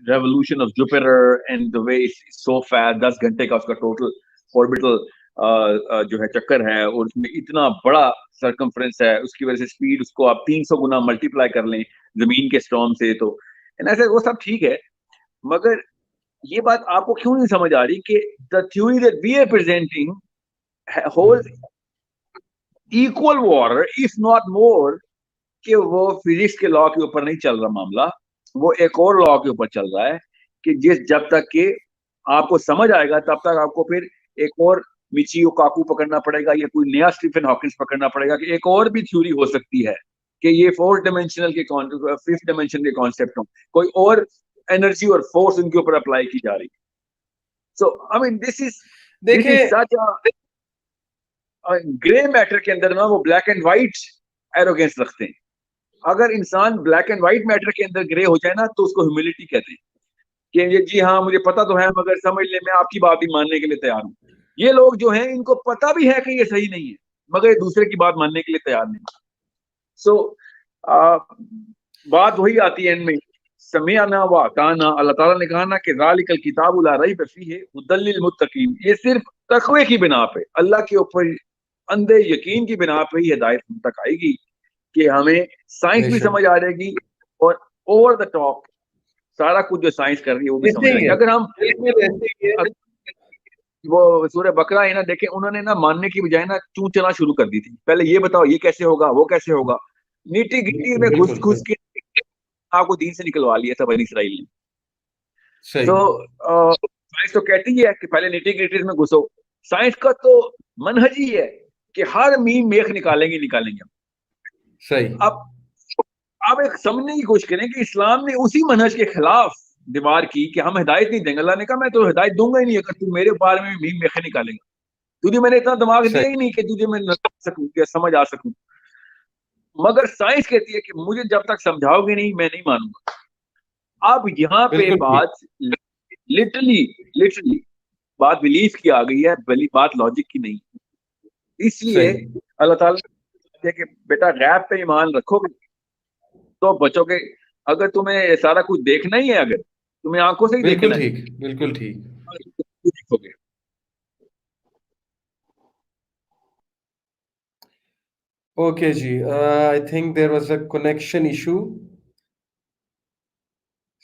revolution of Jupiter and the way it's so fast. 10 گھنٹے کا اس کا ٹوٹل orbital جو ہے چکر ہے, اور اس میں اتنا بڑا سرکمفرنس ہے, اس کی وجہ سے اسپیڈ اس کو آپ 300 گنا ملٹیپلائی کر لیں زمین کے اسٹارم سے. تو ایسے وہ سب ٹھیک ہے, مگر یہ بات آپ کو کیوں نہیں سمجھ آ رہی کہ the theory that we are presenting holds equal water if not more, کہ وہ فزکس کے لا کے اوپر نہیں چل رہا معاملہ, وہ ایک اور لا کے اوپر چل رہا ہے کہ جب تک کہ آپ کو سمجھ آئے گا تب تک آپ کو پھر ایک اور میچیو کاکو پکڑنا پڑے گا, یا کوئی نیا اسٹیفن ہاکنس پکڑنا پڑے گا کہ ایک اور بھی تھیوری ہو سکتی ہے کہ یہ 4 ڈائمینشنل کے 5th ڈائمینشن کے کانسیپٹ ہوں, کوئی اور انرجی اور فورس ان کے اوپر اپلائی کی جا رہی. سو آئی مین دس از سچ گرے میٹر کے اندر نا وہ بلیک اینڈ وائٹ ایروگینس رکھتے ہیں. اگر انسان بلیک اینڈ وائٹ میٹر کے اندر گرے ہو جائے نا تو اس کو ہیوملٹی کہتے ہیں کہ جی ہاں مجھے پتا تو ہے مگر سمجھ لیں میں آپ کی بات بھی ماننے کے لیے تیار ہوں. یہ لوگ جو ہیں ان کو پتا بھی ہے کہ یہ صحیح نہیں ہے مگر یہ دوسرے کی بات ماننے کے لیے تیار نہیں. سو بات وہی آتی ہے ان میں, سمعنا واطعنا, اللہ تعالیٰ نے کہا نا کہ ذالک الکتاب لا ریب فیہ ھدی للمتقین, یہ صرف تقوی کی بنا پہ, اللہ کے اوپر اندھے یقین کی بنا پہ ہی ہدایت ہم تک آئے گی کہ ہمیں سائنس بھی سمجھ آ جائے گی اور اوور دا ٹاپ سارا کچھ جو سائنس کر رہی ہے وہ بھی سمجھ آئے گی. اگر ہم وہ سورہ بقرہ ہے نا دیکھیں, انہوں نے نا ماننے کی بجائے نا چونچنا شروع کر دی تھی, پہلے یہ بتاؤ یہ کیسے ہوگا وہ کیسے ہوگا, نیٹی گٹی میں گھس کے آپ کو دین سے نکلوا لیا تھا بنی اسرائیل نے. تو سائنس تو کہتی ہے کہ پہلے نیٹی گٹی میں گھسو, سائنس کا تو منہج ہی ہے کہ ہر میم میخ نکالیں گے. اب ایک سمجھنے کی کوشش کریں کہ اسلام نے اسی منہج کے خلاف دیوار کی کہ ہم ہدایت نہیں دیں گے. اللہ نے کہا میں تو ہدایت دوں گا ہی نہیں اگر تو میرے بارے میں میم میخے نکالے گا, تجھے میں نے اتنا دماغ دیا ہی نہیں کہ تجھے میں نہ سکوں یا سمجھ آ سکوں. مگر سائنس کہتی ہے کہ مجھے جب تک سمجھاؤ گے نہیں میں نہیں مانوں گا. اب یہاں پہ بات لٹرلی بات بلیف کی آ گئی ہے, بات لاجک کی نہیں. اس لیے اللہ تعالیٰ کہ بیٹا غیب پہ ایمان رکھو گے تو بچو گے. اگر تمہیں سارا کچھ دیکھنا ہی ہے, اگر تمہیں آنکھوں سے ہی دیکھنا ہے, بالکل ٹھیک دیکھو گے. اوکے جی, I think there was a connection issue,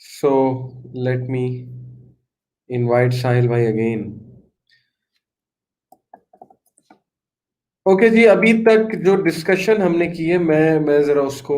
so let me invite Sahil بھائی اگین. اوکے جی, ابھی تک جو ڈسکشن ہم نے کی ہے میں ذرا اس کو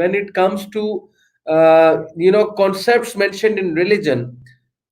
when it comes to concepts mentioned in religion,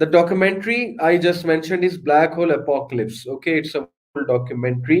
The documentary I just mentioned is Black Hole Apocalypse. Okay, it's a documentary.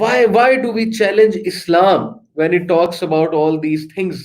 why do we challenge Islam when it talks about all these things?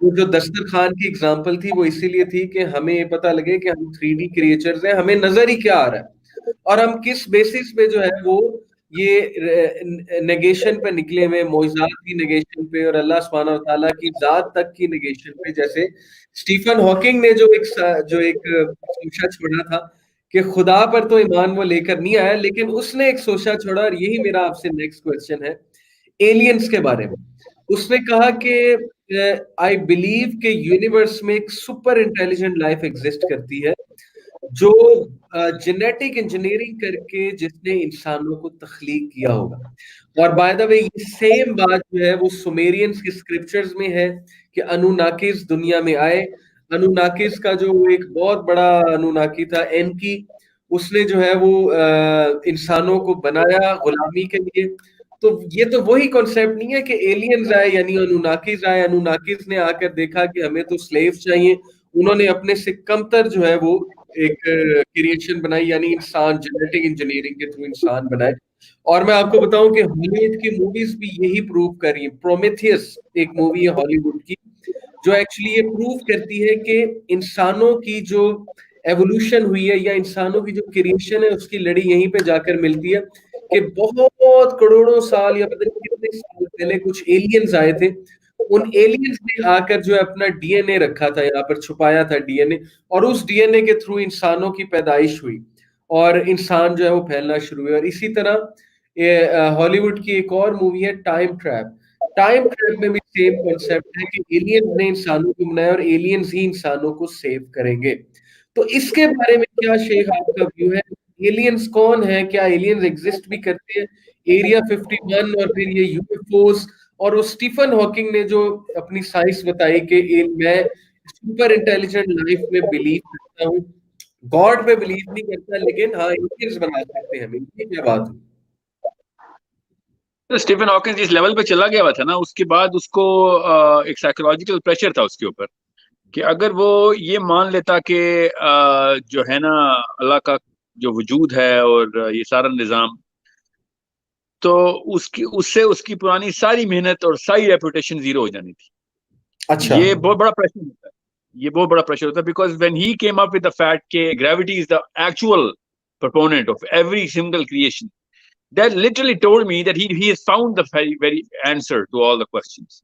وہ جو دسترخوان کی example تھی وہ اسی لیے تھی کہ ہمیں یہ پتا لگے کہ ہم 3D کریچرز ہیں، ہمیں نظر ہی کیا آ رہا ہے اور ہم کس بیسس پہ جو ہے وہ یہ نیگیشن پہ نکلے ہوئے، معجزات کی نیگیشن پہ اور اللہ سبحانہ و تعالیٰ کی ذات تک کی نیگیشن پہ. جیسے اسٹیفن ہاکنگ نے جو ایک سوچا چھوڑا تھا کہ خدا پر تو ایمان وہ لے کر نہیں آیا، لیکن اس نے ایک سوچا چھوڑا، اور یہی میرا آپ سے نیکسٹ کوسچن ہے ایلینز کے بارے میں. اس نے کہا کہ آئی بلیو کہ یونیورس میں ایک سپر انٹیلیجنٹ لائف ایگزسٹ کرتی ہے جو جینیٹک انجینئرنگ کر کے جس نے انسانوں کو تخلیق کیا ہوگا. اور بائی دا وے یہ سیم بات جو ہے وہ سومیرینز کے اسکرپچرز میں ہے کہ انوناکیز دنیا میں آئے. انوناکیز کا جو ایک بہت بڑا انوناکی تھا اینکی، اس نے جو ہے وہ انسانوں کو بنایا غلامی کے لیے. تو یہ تو وہی کانسیپٹ نہیں ہے کہ ایلینز آئے یعنی انوناکیز آئے، انوناکیز نے آ کر دیکھا کہ ہمیں تو سلیوز چاہیے، انہوں نے اپنے سے کمتر جو ہے وہ ایک کریشن بنائی یعنی انسان، جینیٹک انجینئرنگ کے تھرو انسان بنائے. اور میں آپ کو بتاؤں کہ ہالی ووڈ کی موویز بھی یہی پروو کر رہی ہیں. پرومیتھیس ایک مووی ہے ہالی ووڈ کی جو ایکچولی یہ پروو کرتی ہے کہ انسانوں کی جو ایوولوشن ہوئی ہے یا انسانوں کی جو کریشن ہے اس کی لڑی یہیں پہ جا کر ملتی ہے کہ بہت کروڑوں سال یا پتہ نہیں کتنے سال پہلے کچھ ایلینز آئے تھے. ان ایلینز نے آ کر جو ہے اپنا ڈی این اے رکھا تھا، یہاں پر چھپایا تھا ڈی این اے، اور اس ڈی این اے کے تھرو انسانوں کی پیدائش ہوئی اور انسان جو ہے وہ پھیلنا شروع ہوئے. اور اسی طرح ہالی ووڈ کی ایک اور مووی ہے ٹائم ٹریپ. ٹائم ٹریپ میں بھی سیم کانسیپٹ ہے کہ ایلینز نے انسانوں کو بنایا اور ایلینز ہی انسانوں کو سیو کریں گے. تو اس کے بارے میں کیا شیخ آپ کا ویو ہے؟ ایلینز کون ہے؟ کیا ایلینز ایگزسٹ بھی کرتے ہیں؟ ایریا 51 اور پھر یہ یو ایف اوز، اور وہ اسٹیفن ہاکنگ نے جو اپنی سائنس بتائی کہ میں سپر انٹیلیجنٹ لائف میں بلیو کرتا ہوں، گاڈ پہ بلیو نہیں کرتا، لیکن ہاں ایلینز بنا سکتے ہیں ہمیں. یہ کیا بات ہے؟ اسٹیفن ہاکنگ جس لیول پہ چلا گیا ہوا تھا نا، اس کے بعد اس کو ایک سائیکولوجیکل پریشر تھا اس کے اوپر کہ اگر وہ یہ مان لیتا کہ جو ہے نا اللہ کا جو وجود ہے اور یہ سارا نظام، تو اس کی پرانی ساری محنت اور ساری ریپوٹیشن زیرو ہو جانی تھی. اچھا، یہ بہت بڑا پریشر ہوتا ہے، یہ بہت بڑا پریشر ہوتا ہے because when he came up with the fact کہ gravity is the actual proponent of every single creation, that literally told me that he has found the very answer to all the questions.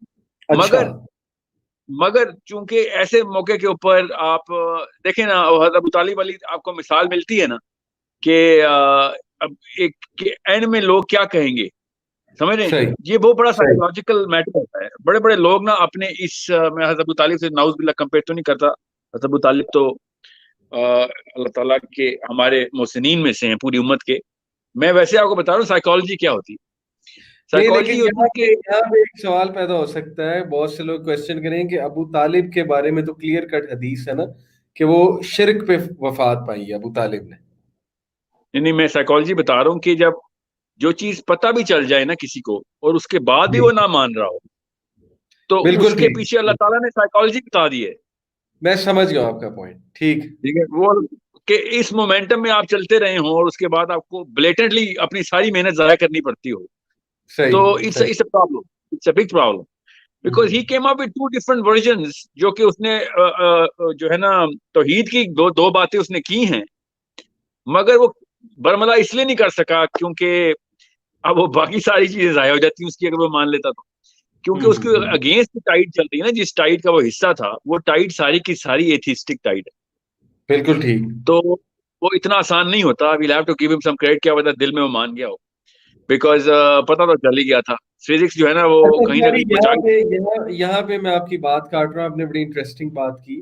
مگر چونکہ ایسے موقع کے اوپر آپ دیکھیں نا، حضرت ابو طالب والی آپ کو مثال ملتی ہے نا کہ اب ایک اینڈ میں لوگ کیا کہیں گے، سمجھ رہے ہیں؟ یہ بہت بڑا سائیکولوجیکل میٹر ہوتا ہے. بڑے بڑے لوگ نا اپنے میں حضرت ابو طالب سے نعوذ باللہ کمپیئر تو نہیں کرتا، حضرت ابو طالب تو اللہ تعالیٰ کے ہمارے محسنین میں سے ہیں پوری امت کے. میں ویسے آپ کو بتا رہا ہوں سائیکالوجی کیا ہوتی ہے. لیکن یہاں پہ ایک سوال پیدا ہو سکتا ہے، بہت سے لوگ کوشچن کریں کہ ابو طالب کے بارے میں تو کلیئر کٹ حدیث ہے نا کہ وہ شرک پہ وفات پائی ہے ابو طالب نے. نہیں، میں سائیکالوجی بتا رہا ہوں کہ جب جو چیز پتہ بھی چل جائے نا کسی کو اور اس کے بعد بھی وہ نہ مان رہا ہو، تو اس کے پیچھے اللہ تعالیٰ نے سائیکالوجی بتا دی ہے. میں سمجھ گیا آپ کا پوائنٹ. ٹھیک ہے وہ کہ اس مومنٹم میں آپ چلتے رہے ہوں اور اس کے بعد آپ کو بلیٹنٹلی اپنی ساری محنت ضائع کرنی پڑتی ہو، تو it's a problem, it's a big problem because he came up with two different versions. جو کہ اس نے جو ہے نا توحید کی دو باتیں اس نے کی ہیں، مگر وہ برملا اس لیے نہیں کر سکا کیونکہ اب وہ باقی ساری چیزیں ضائع ہو جاتی ہیں اس کی اگر وہ مان لیتا تو، کیونکہ اس کے اگینسٹ ٹائٹ چل رہی ہے نا، جس ٹائٹ کا وہ حصہ تھا وہ ٹائٹ ساری کی ساری ایتھیسٹک ٹائٹ ہے. بالکل ٹھیک. تو وہ اتنا آسان نہیں ہوتا. ویل ہیو ٹو گیو ہم سم کریڈٹ، کیا پتا دل میں وہ مان گیا ہو، بیکاز پتا تو چل ہی گیا تھا. فزکس جو ہے نا وہ کہیں نہ کہیں یہاں پہ میں آپ کی بات کاٹ رہا ہوں، آپ نے بڑی انٹرسٹنگ بات کی.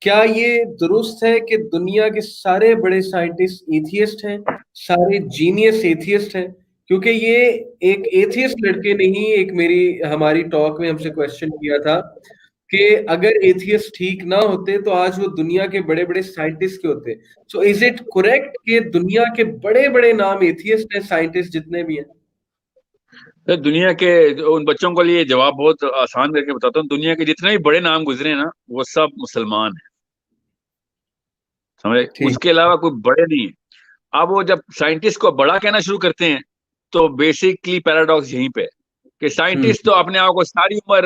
کیا یہ درست ہے کہ دنیا کے سارے بڑے سائنٹسٹ ایتھیسٹ ہیں، سارے جینیس ایتھیسٹ ہیں؟ کیونکہ یہ ایک ایتھیسٹ لڑکے نے ہی ہماری ٹاک میں ہم سے کوشچن کیا تھا کہ اگر ایتھیسٹ ٹھیک نہ ہوتے تو آج وہ دنیا کے بڑے بڑے سائنٹسٹ کے ہوتے. سو از اٹ کریکٹ کہ دنیا کے بڑے بڑے نام ایتھیسٹ ہیں، سائنٹسٹ جتنے بھی ہیں؟ دنیا کے ان بچوں کے لیے جواب بہت آسان کر کے بتاتا ہوں. دنیا کے جتنے بھی بڑے نام گزرے نا وہ سب مسلمان ہیں، سمجھے؟ اس کے علاوہ کوئی بڑے نہیں ہیں. اب وہ جب سائنٹسٹ کو بڑا کہنا شروع کرتے ہیں تو بیسکلی پیراڈاکس یہیں پہ کہ سائنٹسٹ تو اپنے آپ کو ساری عمر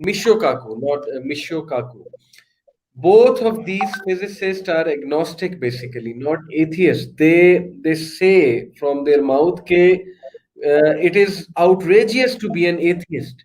not Michio Kaku. Both of these physicists are agnostic, basically, not atheists. They say from their mouth that it is outrageous to be an atheist,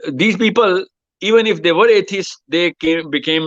these people even if they were atheists they became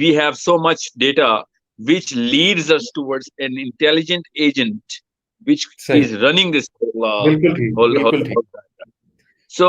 we have so much data which leads us towards an intelligent agent which is running this whole so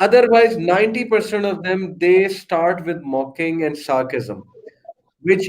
Otherwise, 90% of them, they start with mocking and sarcasm, which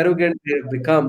arrogant they have become.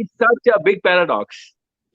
it's such a big paradox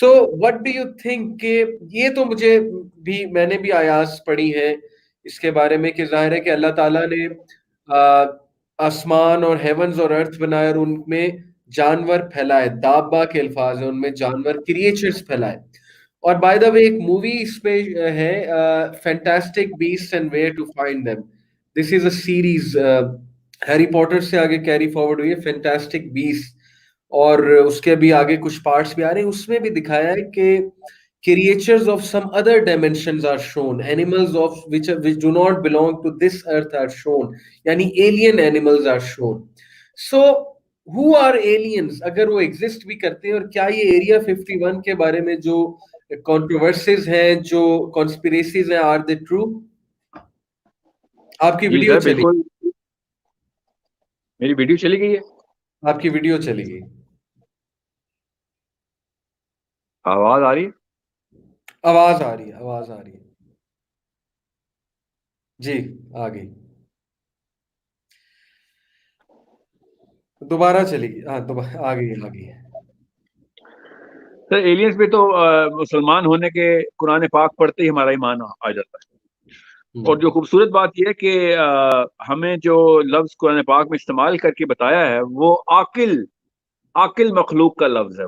so what do you think کہ یہ تو مجھے بھی میں نے بھی آیات پڑھی ہیں اس کے بارے میں کہ ظاہر ہے کہ اللہ تعالیٰ نے آسمان اور ہیونز اور ارتھ بنائے اور ان میں جانور پھیلائے، دابا کے الفاظ ہیں، ان میں جانور کریچرز پھیلائے. اور بائی دا وے ایک مووی اس پہ ہے، Fantastic Beasts and Where to Find Them. This is a series, Harry Potter سے آگے کیری فارورڈ ہوئی ہے فینٹاسٹک بیسٹ، اور اس کے بھی آگے کچھ پارٹس بھی آ رہے ہیں. اس میں بھی دکھایا ہے کہ creatures of some other dimensions are shown, animals of which do not belong to this earth are shown, یعنی alien animals are shown. So who are aliens اگر وہ exist بھی کرتے ہیں، اور کیا یہ ایریا 51 کے بارے میں جو controversies ہیں، جو conspiracies ہیں، are they true؟ آپ کی جی ویڈیو سر چلی، بالکل، میری ویڈیو چلی گئی ہے، آپ کی ویڈیو چلی گئی، آواز آ رہی ہے؟ آواز آ رہی ہے، آواز آ رہی ہے، جی آ گئی، دوبارہ چلی گئی، ہاں دوبارہ آ گئی، آ گئی. سر ایلینز پہ تو مسلمان ہونے کے قرآن پاک پڑھتے ہی ہمارا ایمان آ جاتا ہے. اور جو خوبصورت بات یہ ہے کہ ہمیں جو لفظ قرآن پاک میں استعمال کر کے بتایا ہے وہ عاقل مخلوق کا لفظ ہے،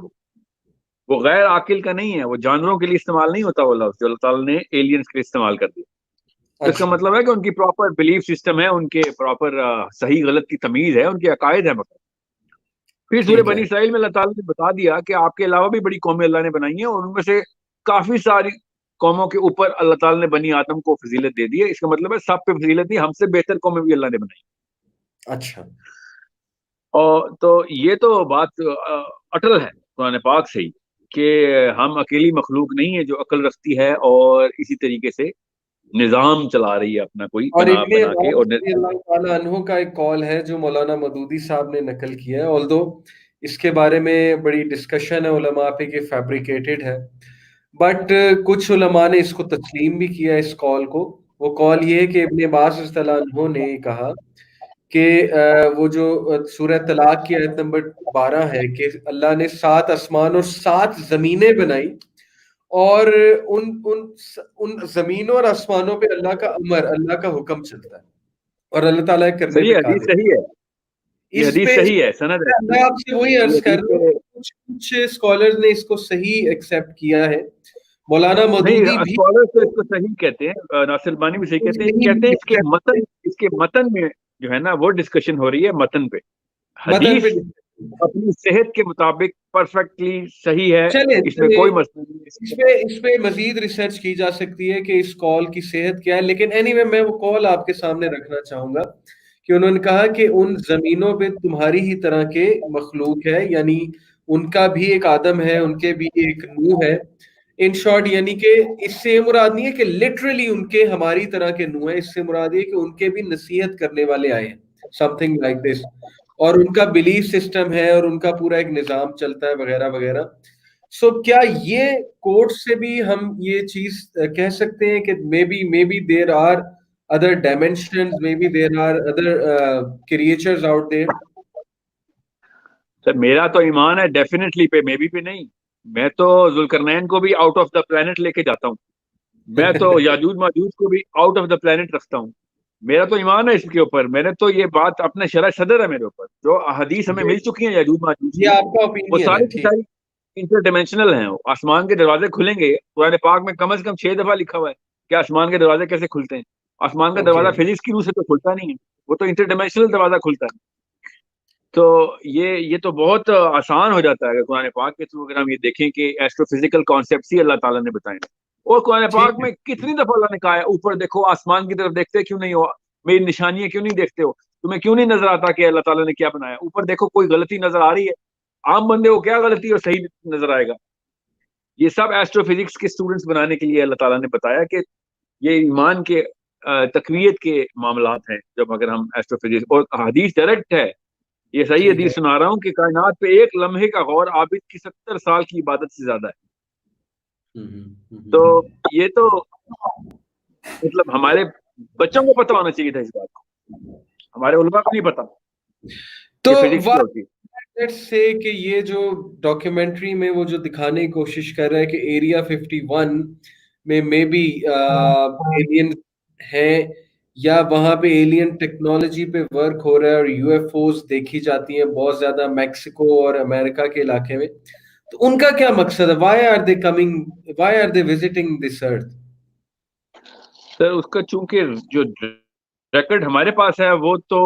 وہ غیر عاقل کا نہیں ہے، وہ جانوروں کے لیے استعمال نہیں ہوتا وہ لفظ جو اللہ تعالیٰ نے ایلینز کے لیے استعمال کر دیا. تو اس کا اچھا مطلب ہے کہ ان کی پراپر بلیف سسٹم ہے، ان کے پراپر صحیح غلط کی تمیز ہے، ان کے عقائد ہیں. پھر سورہ ٹھیک ہے، بنی اسرائیل میں اللہ تعالیٰ نے بتا دیا کہ آپ کے علاوہ بھی بڑی قومیں اللہ نے بنائی ہیں، اور ان میں سے کافی ساری قوموں کے اوپر اللہ تعالیٰ نے بنی آدم کو فضیلت دے دی ہے. اس کا مطلب ہے سب پہ فضیلت دی، ہم سے بہتر قومیں بھی اللہ نے بنائی. اچھا اور تو یہ تو بات اٹل ہے قرآن پاک سے ہی کہ ہم اکیلی مخلوق نہیں ہے جو عقل رکھتی ہے اور اسی طریقے سے نظام چلا رہی ہے اپنا کوئی اور بنا ابن بنا کے. عباس اور رضی اللہ تعالیٰ عنہ کا ایک قول ہے جو مولانا مودودی صاحب نے نقل کیا ہے، آلدو اس کے بارے میں بڑی ڈسکشن ہے علماء پہ کہ فیبریکیٹڈ ہے، بٹ کچھ علماء نے اس کو تسلیم بھی کیا اس قول کو. وہ قول یہ ہے کہ ابن عباس رضی اللہ عنہ نے کہا کہ وہ جو سورہ طلاق کی آیت نمبر 12 ہے کہ اللہ نے 7 آسمان اور 7 زمینیں بنائی، اور ان زمینوں اور آسمانوں پہ اللہ کا امر، اللہ کا حکم چلتا ہے، اور اللہ تعالیٰ کرنے سر پہ یہ حدیث قادر. صحیح ہے، یہ اس حدیث پہ صحیح ہے، سند ہے، میں آپ سے وہی یہ عرض کر رہا ہوں حدیث کہ کچھ اسکالرز نے اس کو صحیح ایکسیپٹ کیا ہے. مولانا نہیں. مودودی بھی اسکالر تو اس کو صحیح کہتے ہیں، ناصر البانی بھی صحیح کہتے ہیں. کہتے ہیں اس کے متن میں جو ہے نا وہ ڈسکشن ہو رہی ہے متن پہ. متن حدیث پہ اپنی صحت کے مطابق پرفیکٹلی صحیح ہے، چلیں اس میں کوئی مسئلہ نہیں. اس پہ مزید ریسرچ کی جا سکتی ہے کہ اس کال کی صحت کیا ہے، لیکن اینی وے میں وہ کال آپ کے سامنے رکھنا چاہوں گا کہ انہوں نے کہا کہ ان زمینوں پہ تمہاری ہی طرح کے مخلوق ہے، یعنی ان کا بھی ایک آدم ہے، ان کے بھی ایک نوح ہے. ان شارٹ یعنی کہ اس سے مراد نہیں ہے کہ لٹرلی ان کے ہماری طرح کے نوح ہے، اس سے مراد یہ کہ ان کے بھی نصیحت کرنے والے آئے ہیں، سم تھنگ لائک دس، اور ان کا بلیف سسٹم ہے اور ان کا پورا ایک نظام چلتا ہے وغیرہ وغیرہ. سو کیا یہ کوٹ سے بھی ہم یہ چیز کہہ سکتے ہیں کہ maybe there are other dimensions, maybe there are other creatures out there? Sir میرا تو ایمان ہے ڈیفینیٹلی پہ، مے بی پہ نہیں. میں تو ذوالقرنین کو بھی آؤٹ آف دا پلانٹ لے کے جاتا ہوں، میں تو یاجوج ماجوج کو بھی آؤٹ آف دا پلانٹ رکھتا ہوں. میرا تو ایمان ہے اس کے اوپر. میں نے تو یہ بات اپنے شرح صدر ہے میرے اوپر، جو حدیث ہمیں مل چکی ہیں یاجوج ماجوج یہ کی، آپ کا وہ اوپینین ہے، ساری کی ٹھیک. ساری انٹر ڈائمینشنل ہیں. آسمان کے دروازے کھلیں گے، قرآن پاک میں کم از کم 6 دفعہ لکھا ہوا ہے کہ آسمان کے دروازے کیسے کھلتے ہیں. آسمان کا اوکے دروازہ فزکس کی روح سے تو کھلتا نہیں ہے، وہ تو انٹر ڈائمینشنل دروازہ کھلتا ہے. تو یہ تو بہت آسان ہو جاتا ہے اگر قرآن پاک کے تھرو اگر ہم یہ دیکھیں کہ ایسٹرو فزیکل کانسیپٹس ہی اللہ تعالیٰ نے بتائے. اور قرآن ٹھیک پاک ہے. میں کتنی دفعہ اللہ نے کہا ہے اوپر دیکھو، آسمان کی طرف دیکھتے کیوں نہیں ہو، میری نشانیاں کیوں نہیں دیکھتے ہو، تمہیں کیوں نہیں نظر آتا کہ اللہ تعالیٰ نے کیا بنایا. اوپر دیکھو کوئی غلطی نظر آ رہی ہے، عام بندے کو کیا غلطی اور صحیح نظر آئے گا. یہ سب ایسٹرو فزکس کے اسٹوڈنٹس بنانے کے لیے اللہ تعالیٰ نے بتایا کہ یہ ایمان کے تقویت کے معاملات ہیں. جب اگر ہم ایسٹرو فزکس، اور حدیث ڈائریکٹ ہے، یہ صحیح ٹھیک ہے. حدیث سنا رہا ہوں کہ کائنات پہ ایک لمحے کا غور عابد کی 70 سال کی عبادت سے زیادہ ہے. تو یہ تو مطلب ہمارے بچوں کو پتہ ہونا چاہیے تھا اس بات کو، ہمارے علماء کو نہیں پتا تو کہ فزکس کیا ہوتی ہے. لیٹس سے کہ یہ جو ڈاکیومنٹری میں وہ جو دکھانے کی کوشش کر رہا ہے کہ ایریا 51 میں بی ایلین ہیں، یا وہاں پہ ایلین ٹیکنالوجی پہ ورک ہو رہا ہے اور یو ایف اوز دیکھی جاتی ہیں بہت زیادہ میکسیکو اور امریکہ کے علاقے میں، تو ان کا کیا مقصد ہے؟ Why are they coming, why are they visiting this earth? Sir اس کا چونکہ جو ریکارڈ ہمارے پاس ہے وہ تو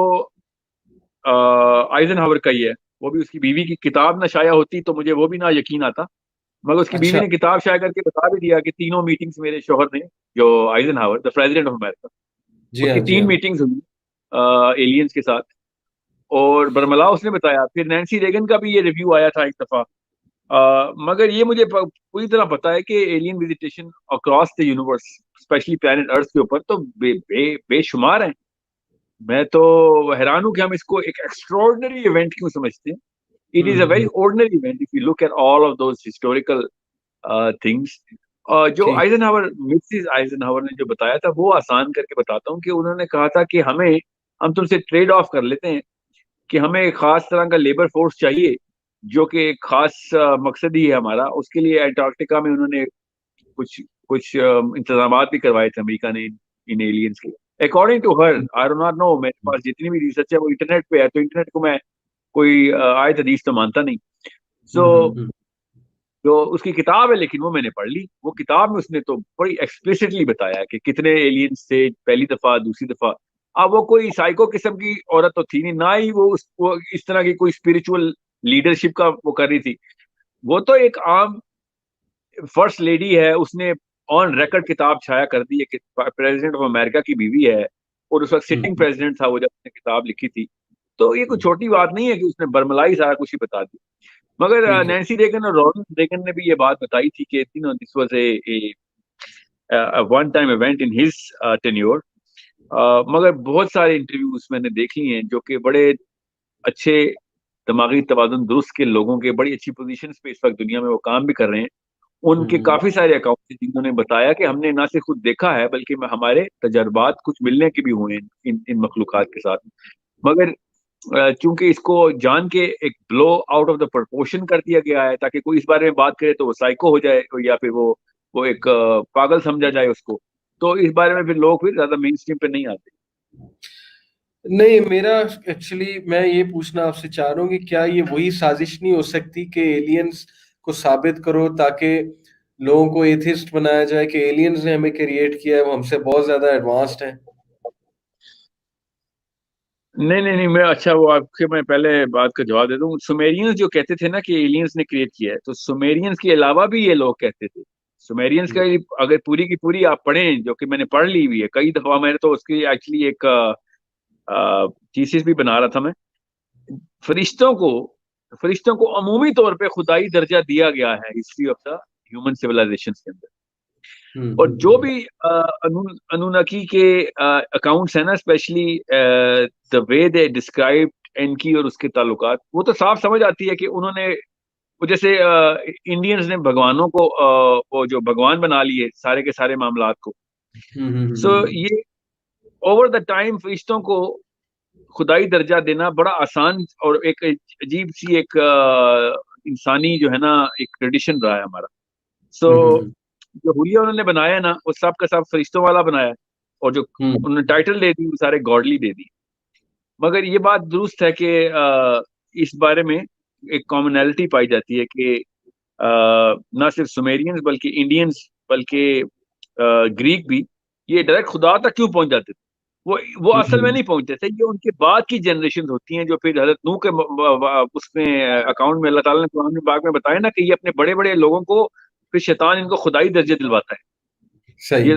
آئزن ہاور کا ہی ہے، وہ بھی اس کی بیوی کی کتاب نہ شائع ہوتی تو مجھے وہ بھی نہ یقین آتا، مگر اس کی بیوی اچھا، نے کتاب شائع کر کے بتا بھی دیا کہ تینوں میٹنگز میرے شوہر نے، جو آئزن ہاور دا پریزیڈنٹ آف امریکہ، جی اس ہاں، کی جی 3 ہاں، میٹنگز ہوئی ایلینز کے ساتھ، اور برملا اس نے بتایا، پھر نینسی ریگن کا بھی یہ ریویو آیا تھا ایک دفعہ، مگر یہ مجھے پوری طرح پتا ہے کہ alien visitation across the universe especially planet earth کے اوپر تو بے شمار ہیں. میں تو حیران ہوں کہ ہم اس کو ایک ایکسٹراڈنری ایونٹ کیوں سمجھتے ہیں. It is a very ordinary event if you look at all of those historical things. جو ٹھیک، آئزن ہاور، مسز آئزن ہاور نے جو بتایا تھا وہ آسان کر کے بتاتا ہوں کہ انہوں نے کہا تھا کہ ہم تم سے ٹریڈ آف کر لیتے ہیں کہ ہمیں ایک خاص طرح کا لیبر فورس چاہیے جو کہ ایک خاص مقصد ہی ہے ہمارا. اس کے لیے انٹارکٹیکا میں انہوں نے کچھ انتظامات بھی کروائے تھے امریکہ نے ان ایلینز کے. According to her, I do not know, میرے پاس جتنی بھی ریسرچ ہے وہ انٹرنیٹ پہ ہے، تو انٹرنیٹ کو میں کوئی آیت حدیث تو مانتا نہیں. سو جو اس کی کتاب ہے لیکن وہ میں نے پڑھ لی، وہ کتاب میں اس نے تو بڑی ایکسپلیسٹلی بتایا کہ کتنے ایلینز تھے، پہلی دفعہ، دوسری دفعہ. اب وہ کوئی سائیکو قسم کی عورت تو تھی نہیں، نہ ہی وہ اس طرح کی کوئی اسپرچل لیڈرشپ کا وہ کر رہی تھی. وہ تو ایک عام فرسٹ لیڈی ہے، اس نے آن ریکارڈ کتاب چھایا کر دی ہے کہ پریزیڈنٹ آف امریکہ کی بیوی ہے، اور اس وقت سٹنگ پریزیڈنٹ تھا وہ جب اس نے کتاب لکھی تھی. تو یہ کوئی چھوٹی بات نہیں ہے کہ اس نے برملائی سارا کچھ ہی بتا دی. مگر ٹھیک ہے، نینسی ریگن اور رونلڈ ریگن نے بھی یہ بات بتائی تھی کہ this was a one time event in his tenure. مگر بہت سارے انٹرویوز میں نے دیکھ لی ہیں جو کہ بڑے اچھے دماغی توازن درست کے لوگوں کے، بڑی اچھی پوزیشنز پہ اس وقت دنیا میں وہ کام بھی کر رہے ہیں. ان کے کافی سارے اکاؤنٹ ہیں جنہوں نے بتایا کہ ہم نے نہ صرف خود دیکھا ہے بلکہ ہمارے تجربات کچھ ملنے کے بھی ہوئے ہیں ان مخلوقات کے ساتھ. مگر چونکہ اس کو جان کے ایک بلو آؤٹ آف دا پرپورشن کر دیا گیا ہے تاکہ کوئی اس بارے میں بات کرے تو وہ سائیکو ہو جائے یا پھر وہ ایک پاگل سمجھا جائے اس کو، تو اس بارے میں پھر لوگ پھر زیادہ مین اسٹریم پہ نہیں آتے. نہیں، میرا ایکچولی میں یہ پوچھنا آپ سے چاہ رہا ہوں کہ کیا یہ وہی سازش نہیں ہو سکتی کہ ایلینز کو ثابت کرو تاکہ لوگوں کو ایتھسٹ بنایا جائے کہ ایلینز نے ہمیں کریٹ کیا ہے، وہ ہم سے بہت زیادہ ایڈوانسڈ ہیں؟ نہیں، میں اچھا وہ آپ کے میں پہلے بات کا جواب دیتا ہوں. سومیرینز جو کہتے تھے نا کہ ایلینز نے کریٹ کیا ہے، تو سومیرینز کے علاوہ بھی یہ لوگ کہتے تھے. سومیرینز کا اگر پوری کی پوری آپ پڑھیں، جو کہ میں نے پڑھ لی ہوئی ہے کئی دفعہ، میں نے تو اس کی ایکچولی ایک تھیسس بھی بنا رہا تھا میں. فرشتوں کو عمومی طور پہ خدائی درجہ دیا گیا ہے history of the human civilisation کے اندر. اور جو بھی انوناکی کے اکاؤنٹس ہیں نا، especially the way they describe in کی اور اس کے تعلقات، وہ تو صاف سمجھ آتی ہے کہ انہوں نے وہ جیسے انڈینز نے بھگوانوں کو وہ جو بھگوان بنا لیے سارے کے سارے معاملات کو. سو یہ اوور دا ٹائم فرشتوں کو خدائی درجہ دینا بڑا آسان اور ایک عجیب سی ایک انسانی جو ہے نا ایک ٹریڈیشن رہا ہے ہمارا. سو جو حلیہ انہوں نے بنایا نا وہ سب کا سب فرشتوں والا بنایا، اور جو انہوں نے ٹائٹل دے دی وہ سارے گاڈلی دے دی. مگر یہ بات درست ہے کہ اس بارے میں ایک کامنالٹی پائی جاتی ہے کہ نہ صرف سومیرینز بلکہ انڈینز بلکہ گریک بھی یہ ڈائریکٹ خدا تک کیوں پہنچ جاتے تھے. وہ اصل میں نہیں پہنچتے تھے، یہ ان کے بعد کی جنریشن ہوتی ہیں جو پھر حضرت نوح کے اس میں اکاؤنٹ میں اللہ تعالیٰ نے قرآن پاک میں بتایا نا کہ یہ اپنے بڑے بڑے لوگوں کو پھر شیطان ان کو خدائی درجے دلواتا ہے. صحیح.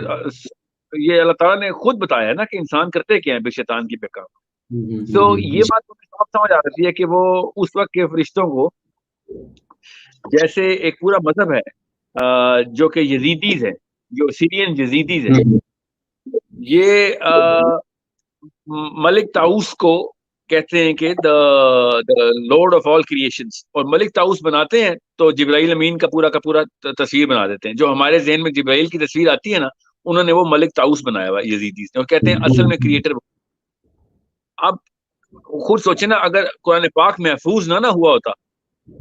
یہ اللہ تعالیٰ نے خود بتایا ہے نا کہ انسان کرتے کیا ہیں بے شیطان کی بے کام. تو یہ بات صاف سمجھ آ رہی ہے کہ وہ اس وقت کے فرشتوں کو جیسے ایک پورا مذہب ہے جو کہ یزیدیز ہے، جو سیرین یزیدیز ہیں، یہ ملک طاؤس کو کہتے ہیں کہ دا لارڈ آف آل کریشنز، اور ملک طاؤس بناتے ہیں تو جبرائیل امین کا پورا تصویر بنا دیتے ہیں. جو ہمارے ذہن میں جبرائیل کی تصویر آتی ہے نا، انہوں نے وہ ملک طاؤس بنایا ہوا یزیدیز نے، اور کہتے ہیں اصل میں کریٹر. اب خود سوچے نا, اگر قرآن پاک محفوظ نہ ہوا ہوتا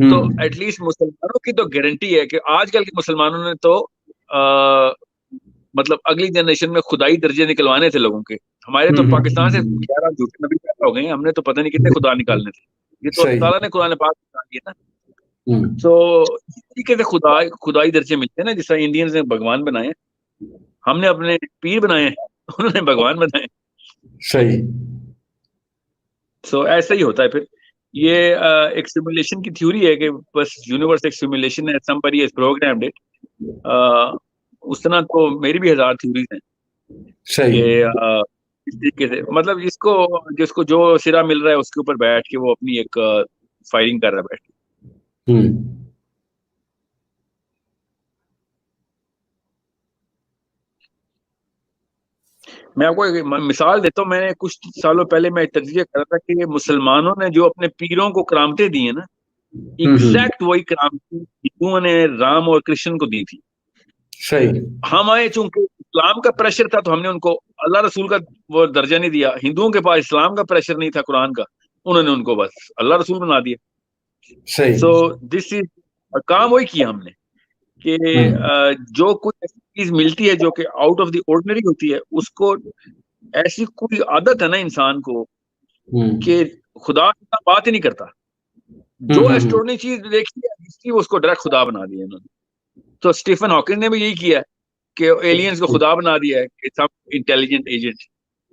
تو ایٹ لیسٹ مسلمانوں کی تو گارنٹی ہے کہ آج کل کے مسلمانوں نے تو مطلب اگلی جنریشن میں خدائی درجے نکلوانے تھے لوگوں کے. ہمارے تو پاکستان سے 11 جھوٹے نبی پیدا ہو گئے ہیں, ہم نے تو پتہ نہیں کتنے خدا نکالنے تھے. یہ تو اللہ تعالیٰ نے قرآن پاک نکال دیا نا. تو اس طریقے سے خدائی درجے ملتے ہیں نا, جس طرح انڈینز نے بھگوان بنائے, ہم نے اپنے پیر بنائے, انہوں نے بھگوان بنائے. صحیح. سو ایسا ہی ہوتا ہے پھر. یہ ایک سیمولیشن کی تھیوری ہے کہ بس یونیورس ایک سیمولیشن ہے, somebody has programmed it. اس طرح تو میری بھی 1000 تھیوریز ہیں کہ اس طریقے سے مطلب جس کو جو سرا مل رہا ہے اس کے اوپر بیٹھ کے وہ اپنی ایک فائرنگ کر رہا ہے بیٹھ کے. میں آپ کو ایک مثال دیتا ہوں. میں نے کچھ سالوں پہلے میں تجزیہ کر رہا تھا کہ مسلمانوں نے جو اپنے پیروں کو کرامتیں دی ہیں نا, ایگزیکٹ وہی کرامتیں ہندوؤں نے رام اور کرشن کو دی تھی. صحیح. ہمیں چونکہ اسلام کا پریشر تھا تو ہم نے ان کو اللہ رسول کا وہ درجہ نہیں دیا. ہندوؤں کے پاس اسلام کا پریشر نہیں تھا, قرآن کا, انہوں نے ان کو بس اللہ رسول بنا دیا. سو دس از کام وہی کیا ہم نے کہ جو کچھ ایسی چیز ملتی ہے جو کہ آؤٹ آف دی آرڈنری ہوتی ہے, اس کو ایسی کوئی عادت ہے نا انسان کو کہ خدا کا بات ہی نہیں کرتا. جو ایکسٹراڈنری چیز دیکھی ہے اس کو ڈائریکٹ خدا بنا دیا انہوں نے. تو اسٹیفن ہاکنگ نے بھی یہی کیا کہ ایلینز کو خدا بنا دیا ہے کہ سب انٹیلیجنٹ ایجنٹ.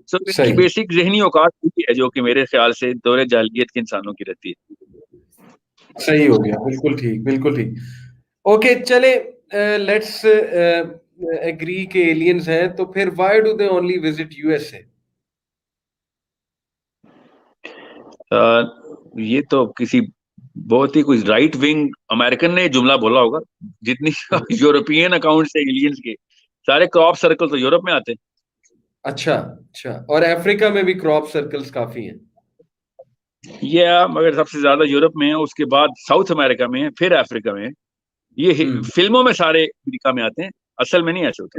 سو اس کی بیسک ذہنی اوقات ہوتی ہے جو کہ میرے خیال سے دور جاہلیت کے انسانوں کی رہتی ہے. صحیح ہو گیا, بالکل ٹھیک, بالکل ٹھیک. اوکے چلے, لیٹس ایگری کہ ایلینز ہیں, تو پھر why do they only visit U S A? یہ تو کسی بہت ہی کوئی رائٹ ونگ امریکن نے جملہ بولا ہوگا. جتنی یورپین اکاؤنٹ سے ایلینز کے سارے کراپ سرکل تو یورپ میں آتے ہیں. اچھا اچھا, اور افریقہ میں بھی کراپ سرکلز کافی ہیں. یہ مگر سب سے زیادہ یورپ میں ہے, اس کے بعد ساؤتھ امریکہ میں ہے, پھر افریقہ میں ہے. یہ فلموں میں سارے امریکہ میں آتے ہیں, اصل میں نہیں ایسے ہوتے.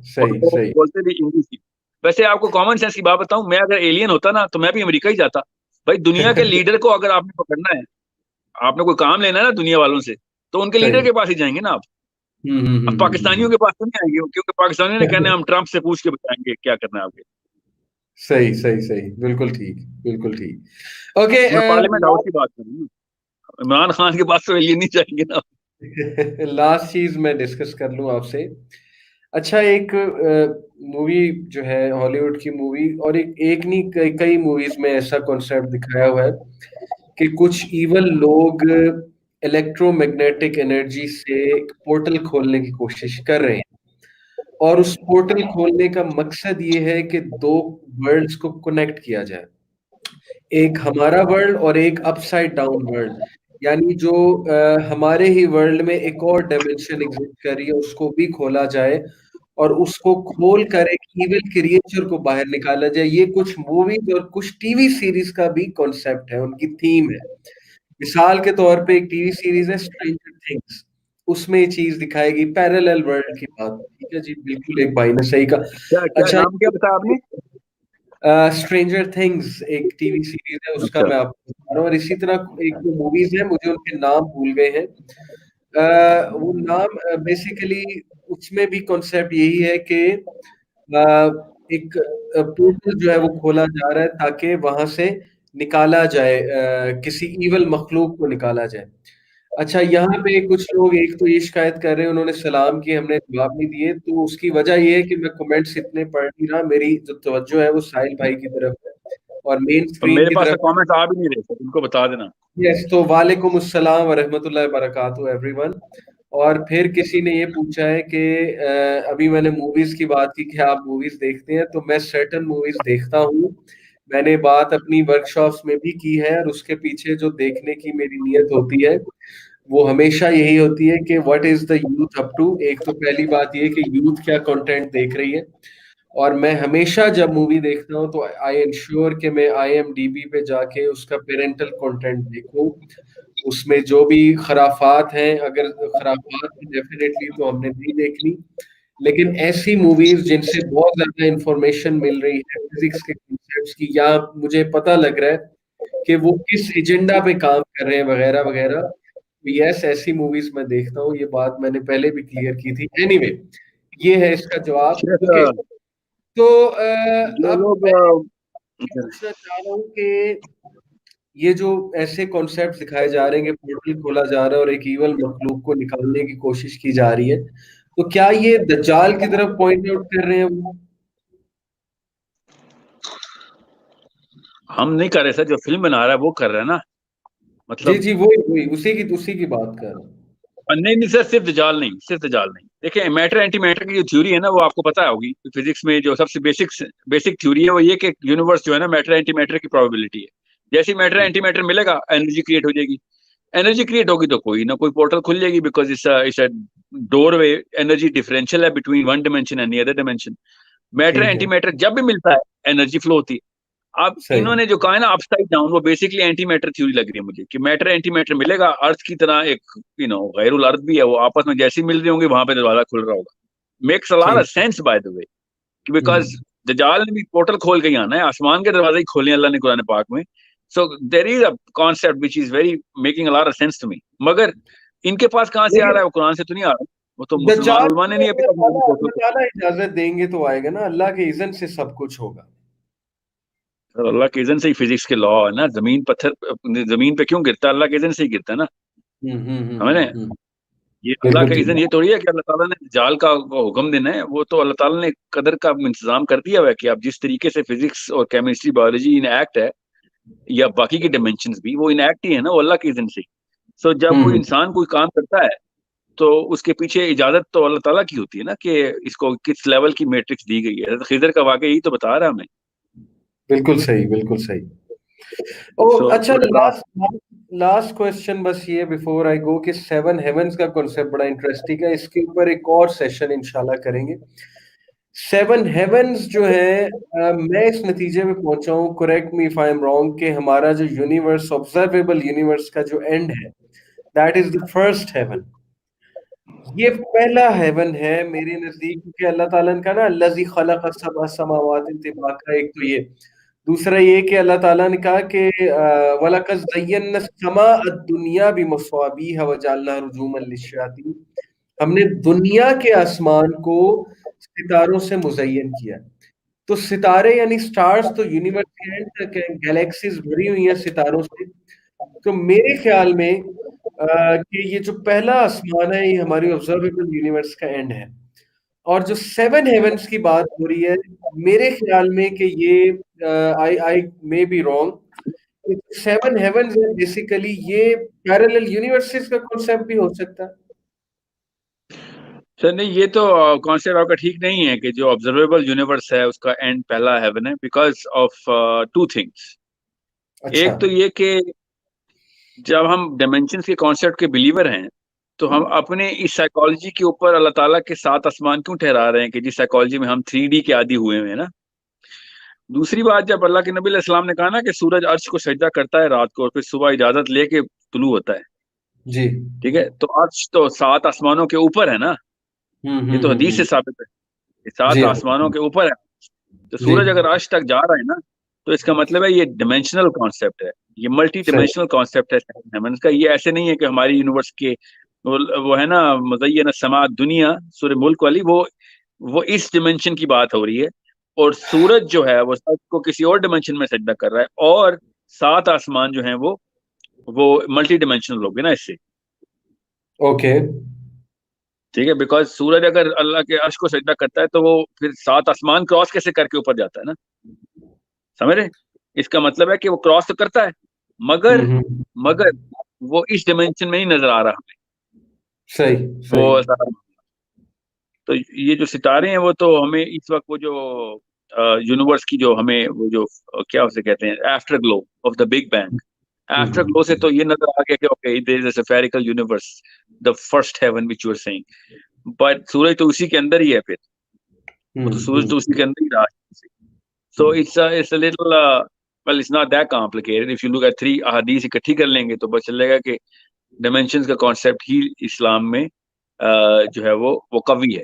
صحیح. بولتے بھی انگلش. ویسے آپ کو کامن سینس کی بات بتاؤں, میں اگر ایلین ہوتا نا تو میں بھی امریکہ ہی جاتا. بھائی دنیا کے لیڈر کو اگر آپ نے پکڑنا ہے, آپ نے کوئی کام لینا ہے نا دنیا والوں سے, تو ان کے لیڈر کے پاس ہی جائیں گے نا آپ. اب پاکستانیوں کے پاس تو نہیں آئیں گے, کیونکہ پاکستانیوں نے کہنا ہے ہم ٹرمپ سے پوچھ کے بتائیں گے کیا کرنا ہے آپ کے. صحیح صحیح صحیح, بالکل ٹھیک, بالکل ٹھیک. اوکے, میں پارلیمنٹ ہاؤس کی بات کر رہا ہوں, عمران خان کے پاس تو ایلین نہیں جائیں گے نا. لاسٹ چیز میں ڈسکس کر لوں آپ سے. اچھا, ایک مووی جو ہے ہالی ووڈ کی مووی, اور ایک نہیں کئی موویز میں ایسا کانسیپٹ دکھایا ہوا ہے کہ کچھ ایون لوگ الیکٹرو میگنیٹک انرجی سے ایک پورٹل کھولنے کی کوشش کر رہے ہیں, اور اس پورٹل کھولنے کا مقصد یہ ہے کہ 2 ورلڈز کو کنیکٹ کیا جائے, ایک ہمارا ورلڈ اور ایک اپ سائڈ ڈاؤن ورلڈ. یعنی جو ہمارے ہی ورلڈ میں ایک اور ڈائمینشن ایگزسٹ کر رہی ہے, اس کو بھی کھولا جائے, اور اس کو کھول کر ایک ایول کریچر کو باہر نکالا جائے. یہ کچھ موویز اور کچھ ٹی وی سیریز کا بھی کانسیپٹ ہے, ان کی تھیم ہے. مثال کے طور پہ ایک ٹی وی سیریز ہے اسٹرینجر تھنگس, اس میں یہ چیز دکھائے گی, پیرالل ورلڈ کی بات. ٹھیک ہے جی, بالکل ایک بھائی نے صحیح کہا. اچھا, نام کیا بتایا آپ نے؟ اسٹرینجر تھنگس ایک ٹی وی سیریز ہے, اس کا میں آپ کو بتا رہا ہوں. اور اسی طرح ایک دو موویز ہیں, مجھے ان کے نام بھول گئے ہیں. وہ نام بیسیکلی اس میں بھی کانسیپٹ یہی ہے کہ ایک پورٹل جو ہے وہ کھولا جا رہا ہے تاکہ وہاں سے نکالا جائے, کسی ایول مخلوق کو نکالا جائے. اچھا, یہاں پہ کچھ لوگ ایک تو یہ شکایت کر رہے ہیں, انہوں نے سلام کی, ہم نے جواب نہیں دیے. تو اس کی وجہ یہ ہے کہ میں کمنٹس اتنے پڑھ نہیں رہا, میری جو توجہ ہے وہ ساحل بھائی کی طرف ہے اور مین اسکرین میرے کی پاس طرف. کامنٹ آ بھی نہیں رہے, ان کو بتا دینا. یس, تو وعلیکم السلام ورحمۃ اللہ وبرکاتہ ایوری ون. اور پھر کسی نے یہ پوچھا ہے کہ ابھی میں نے موویز کی بات کی کہ آپ موویز دیکھتے ہیں, تو میں سرٹن موویز دیکھتا ہوں. میں نے بات اپنی ورک شاپس میں بھی کی ہے, اور اس کے پیچھے جو دیکھنے کی میری نیت ہوتی ہے وہ ہمیشہ یہی ہوتی ہے کہ what is the youth up to. ایک تو پہلی بات یہ کہ یوتھ کیا کنٹینٹ دیکھ رہی ہے, اور میں ہمیشہ جب مووی دیکھتا ہوں تو آئی انشور کہ میں IMDb پہ جا کے اس کا پیرنٹل کنٹینٹ دیکھوں. اس میں جو بھی خرافات ہیں, اگر خرافات ڈیفینیٹلی تو ہم نے نہیں دیکھنی, لیکن ایسی موویز جن سے بہت زیادہ انفارمیشن مل رہی ہے فزکس کے کنسیپٹس کی، یا مجھے پتہ لگ رہا ہے کہ وہ کس ایجنڈا پہ کام کر رہے ہیں وغیرہ وغیرہ، یس ایسی موویز میں دیکھتا ہوں. یہ بات میں نے پہلے بھی کلیئر کی تھی. اینی وے یہ ہے اس کا جواب. اوکے تو جو اب لوگ میں پوچھنا چاہ رہا ہوں کہ یہ جو ایسے کانسیپٹ دکھائے جا رہے ہیں کہ پورٹل کھولا جا رہا ہے اور ایک ایول مخلوق کو نکالنے کی کوشش کی جا رہی ہے، تو کیا یہ دجال کی طرف پوائنٹ آؤٹ کر رہے ہیں وہ؟ ہم نہیں کر رہے سر، جو فلم بنا رہا ہے وہ کر رہا ہے نا. جی مطلب جی وہی اسی کی بات کر رہا ہوں. نہیں سر، صرف دجال نہیں، صرف دجال نہیں. دیکھیں میٹر اینٹی میٹر کی جو تھیوری ہے نا، وہ آپ کو پتا ہوگی فزکس میں جو سب سے بیسک تھیوری ہے وہ یہ کہ یونیورس جو ہے نا میٹر اینٹی میٹر کی پروبیبلٹی ہے. جیسے میٹر اینٹی میٹر ملے گا انرجی کریٹ ہو جائے گی. انرجی کریٹ ہوگی تو کوئی نہ کوئی پورٹل کھل جائے گی، because it's a doorway. Energy differential ہے between one dimension and the other dimension. Matter ٹھیک اینٹی ہے. میٹر جب بھی ملتا ہے انرجی فلو ہوتی ہے. اب صحیح. انہوں نے جو کہا ہے نا اپ سائڈ ڈاؤن، وہ بیسکلی اینٹی میٹر تھیوری لگ رہی ہے مجھے کہ میٹر اینٹی میٹر ملے گا ارتھ کی طرح. ایک غیر الارض بھی ہے، وہ آپس میں جیسی مل رہی ہوں گی وہاں پہ دروازہ کھل رہا ہوگا. میکس ا لاٹ ٹھیک. Of sense by the way, because ہوں. دجال نے بھی پورٹل کھول کے ہی آنا ہے. آسمان کے دروازے ہی کھولے ہیں اللہ نے قرآن پاک میں. So there is a concept which is very making a lot of sense to me. مگر ان کے پاس کہاں سے آ رہا ہے؟ وہ قرآن سے تو نہیں آ رہا، وہ تو مسلمان دجال علماء نے کو نہیں ابھی تک اللہ تعالیٰ اجازت دیں گے تو آئے گا نا، اللہ کے اذن سے سب کچھ ہوگا. اللہ کے اذن سے ہی فزکس کے لا ہے نا. زمین پتھر زمین پہ کیوں گرتا ہے؟ اللہ کے اذن سے ہی گرتا ہے نا. ہمیں نے یہ اللہ بالکل کا ٹھیک. اذن یہ تھوڑی ہے کہ اللہ تعالیٰ نے جال کا حکم دینا ہے. وہ تو اللہ تعالیٰ نے قدر کا انتظام کر دیا ہوا ہے کہ اب جس طریقے سے فزکس اور کیمسٹری بایولوجی ان ایکٹ ہے، یا باقی کی ڈائمینشنز بھی وہ ان ایکٹ ہی ہے نا، وہ اللہ کے اذن سے. سو جب کوئی انسان کوئی کام کرتا ہے تو اس کے پیچھے اجازت تو اللہ تعالیٰ کی ہوتی ہے نا کہ اس کو کس لیول کی میٹرکس دی گئی ہے. خضر کا واقعہ یہی تو بتا رہا ہے ہمیں. بالکل صحیح بالکل صحیح. اچھا لاسٹ کوشچن بس یہ بفور آئی گو کہ 7 ہیونز کا کانسیپٹ بڑا انٹرسٹنگ ہے. اس کے اوپر ایک اور سیشن انشاءاللہ کریں گے. 7 ہیونز جو ہے میں اس نتیجے میں پہنچا ہوں، correct me if I am wrong, کہ ہمارا جو یونیورس آبزرویبل یونیورس کا جو اینڈ ہے that is the first heaven. یہ پہلا ہیون ہے میرے نزدیک، کیونکہ اللہ تعالیٰ نے کہا نا الذی خلق سبع سماوات طباقا. ایک تو یہ، دوسرا یہ کہ اللہ تعالیٰ نے کہا کہ وَلَقَدْ زَيَّنَّا السَّمَاءَ الدُّنْيَا بِمَصَابِيحَ وَجَعَلْنَاهَا رُجُومًا لِلشَّيَاطِينِ. ہم نے دنیا کے آسمان کو ستاروں سے مزین کیا. تو ستارے یعنی سٹارز تو یونیورس کے گلیکسیز بھری ہوئی ہیں ستاروں سے. تو میرے خیال میں کہ یہ جو پہلا آسمان ہے یہ ہماری آبزرویبل یونیورس کا اینڈ ہے. اور جو 7 ہیونز کی بات ہو رہی ہے میرے خیال میں کہ یہ آئی مے بی رانگ، 7 ہیونز ہے بیسیکلی یہ پیرلل یونیورسز کا کانسیپٹ بھی ہو سکتا ہے. سر نہیں، یہ تو کانسیپٹ آپ کا ٹھیک نہیں ہے کہ جو آبزرویبل یونیورس ہے اس کا اینڈ پہلا ہیون ہے، بیکاز آف ٹو تھنگس. اچھا. ایک تو یہ کہ جب ہم ڈائمینشنز کے کانسیپٹ کے بلیور ہیں تو ہم اپنے اس سائیکالوجی کے اوپر اللہ تعالیٰ کے 7 آسمان کیوں ٹھہرا رہے ہیں کہ جس سائیکالوجی میں ہم 3D کے عادی ہوئے ہیں نا. دوسری بات، جب اللہ کے نبی علیہ السلام نے کہا نا کہ سورج عرش کو سجدہ کرتا ہے رات کو اور پھر صبح اجازت لے کے طلوع ہوتا ہے، جی. ٹھیک ہے، تو عرش تو 7 آسمانوں کے اوپر ہے نا. یہ تو حدیث سے ثابت ہے کہ 7 جی ہاں. آسمانوں کے اوپر ہے. تو جی سورج اگر عرش تک جا رہا ہے نا تو اس کا مطلب ہے یہ ڈائمینشنل کانسیپٹ ہے، یہ ملٹی صحیح. ڈائمینشنل کانسیپٹ ہے ہیونز کا. یہ ایسے نہیں ہے کہ ہماری یونیورس کے وہ ہے نا مزین السماء دنیا سورہ ملک والی، وہ اس ڈائمینشن کی بات ہو رہی ہے. اور سورج جو ہے وہ سورج کو کسی اور ڈائمینشن میں سجدہ کر رہا ہے، اور 7 آسمان جو ہیں وہ ملٹی ڈائمینشنل ہو گئے نا اس سے. اوکے. ٹھیک ہے، بیکاز سورج اگر اللہ کے عرش کو سجدہ کرتا ہے تو وہ پھر 7 آسمان کراس کیسے کر کے اوپر جاتا ہے نا. سمجھ رہے؟ اس کا مطلب ہے کہ وہ کراس تو کرتا ہے مگر وہ اس ڈائمینشن میں ہی نظر آ رہا ہمیں. صحیح. وہ تو یہ جو ستارے ہیں وہ تو ہمیں اس وقت وہ جو یونیورس کی جو ہمیں وہ جو کیا اسے کہتے ہیں afterglow of the big bang, afterglow سے تو یہ نظر آ گیا کہ okay there is a spherical universe, the first heaven which you are seeing. But سورج تو اسی کے اندر ہی ہے، پھر وہ تو سورج تو اسی کے اندر ہی رہا. So it's a little well it's not that complicated. if you look at 3 احادیث اکٹھی کر لیں گے تو پتہ چلے گا کہ ڈائمینشنز کا کانسیپٹ ہی اسلام میں جو ہے وہ قوی ہے.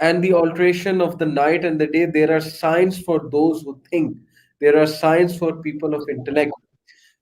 and the alteration of the night and the day there are signs for those who think, there are signs for people of intellect।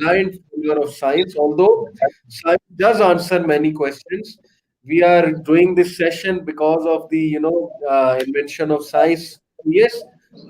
blind follower of science, although science does answer many questions, we are doing this session because of the invention of science. Yes,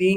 3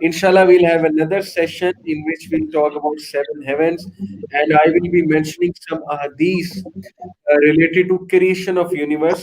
Inshallah, we'll have another session in which we'll talk about 7 heavens, and I will be mentioning some ahadith related to creation of universe.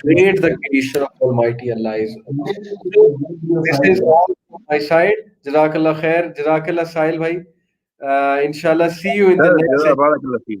create the creation of Almighty Allah is. So this is all from my side. Jazakallah khair. Jazakallah Sahil bhai. Inshallah, see you in the next session. barakallah feek.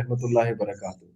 Rahmatullahi wa barakatuh.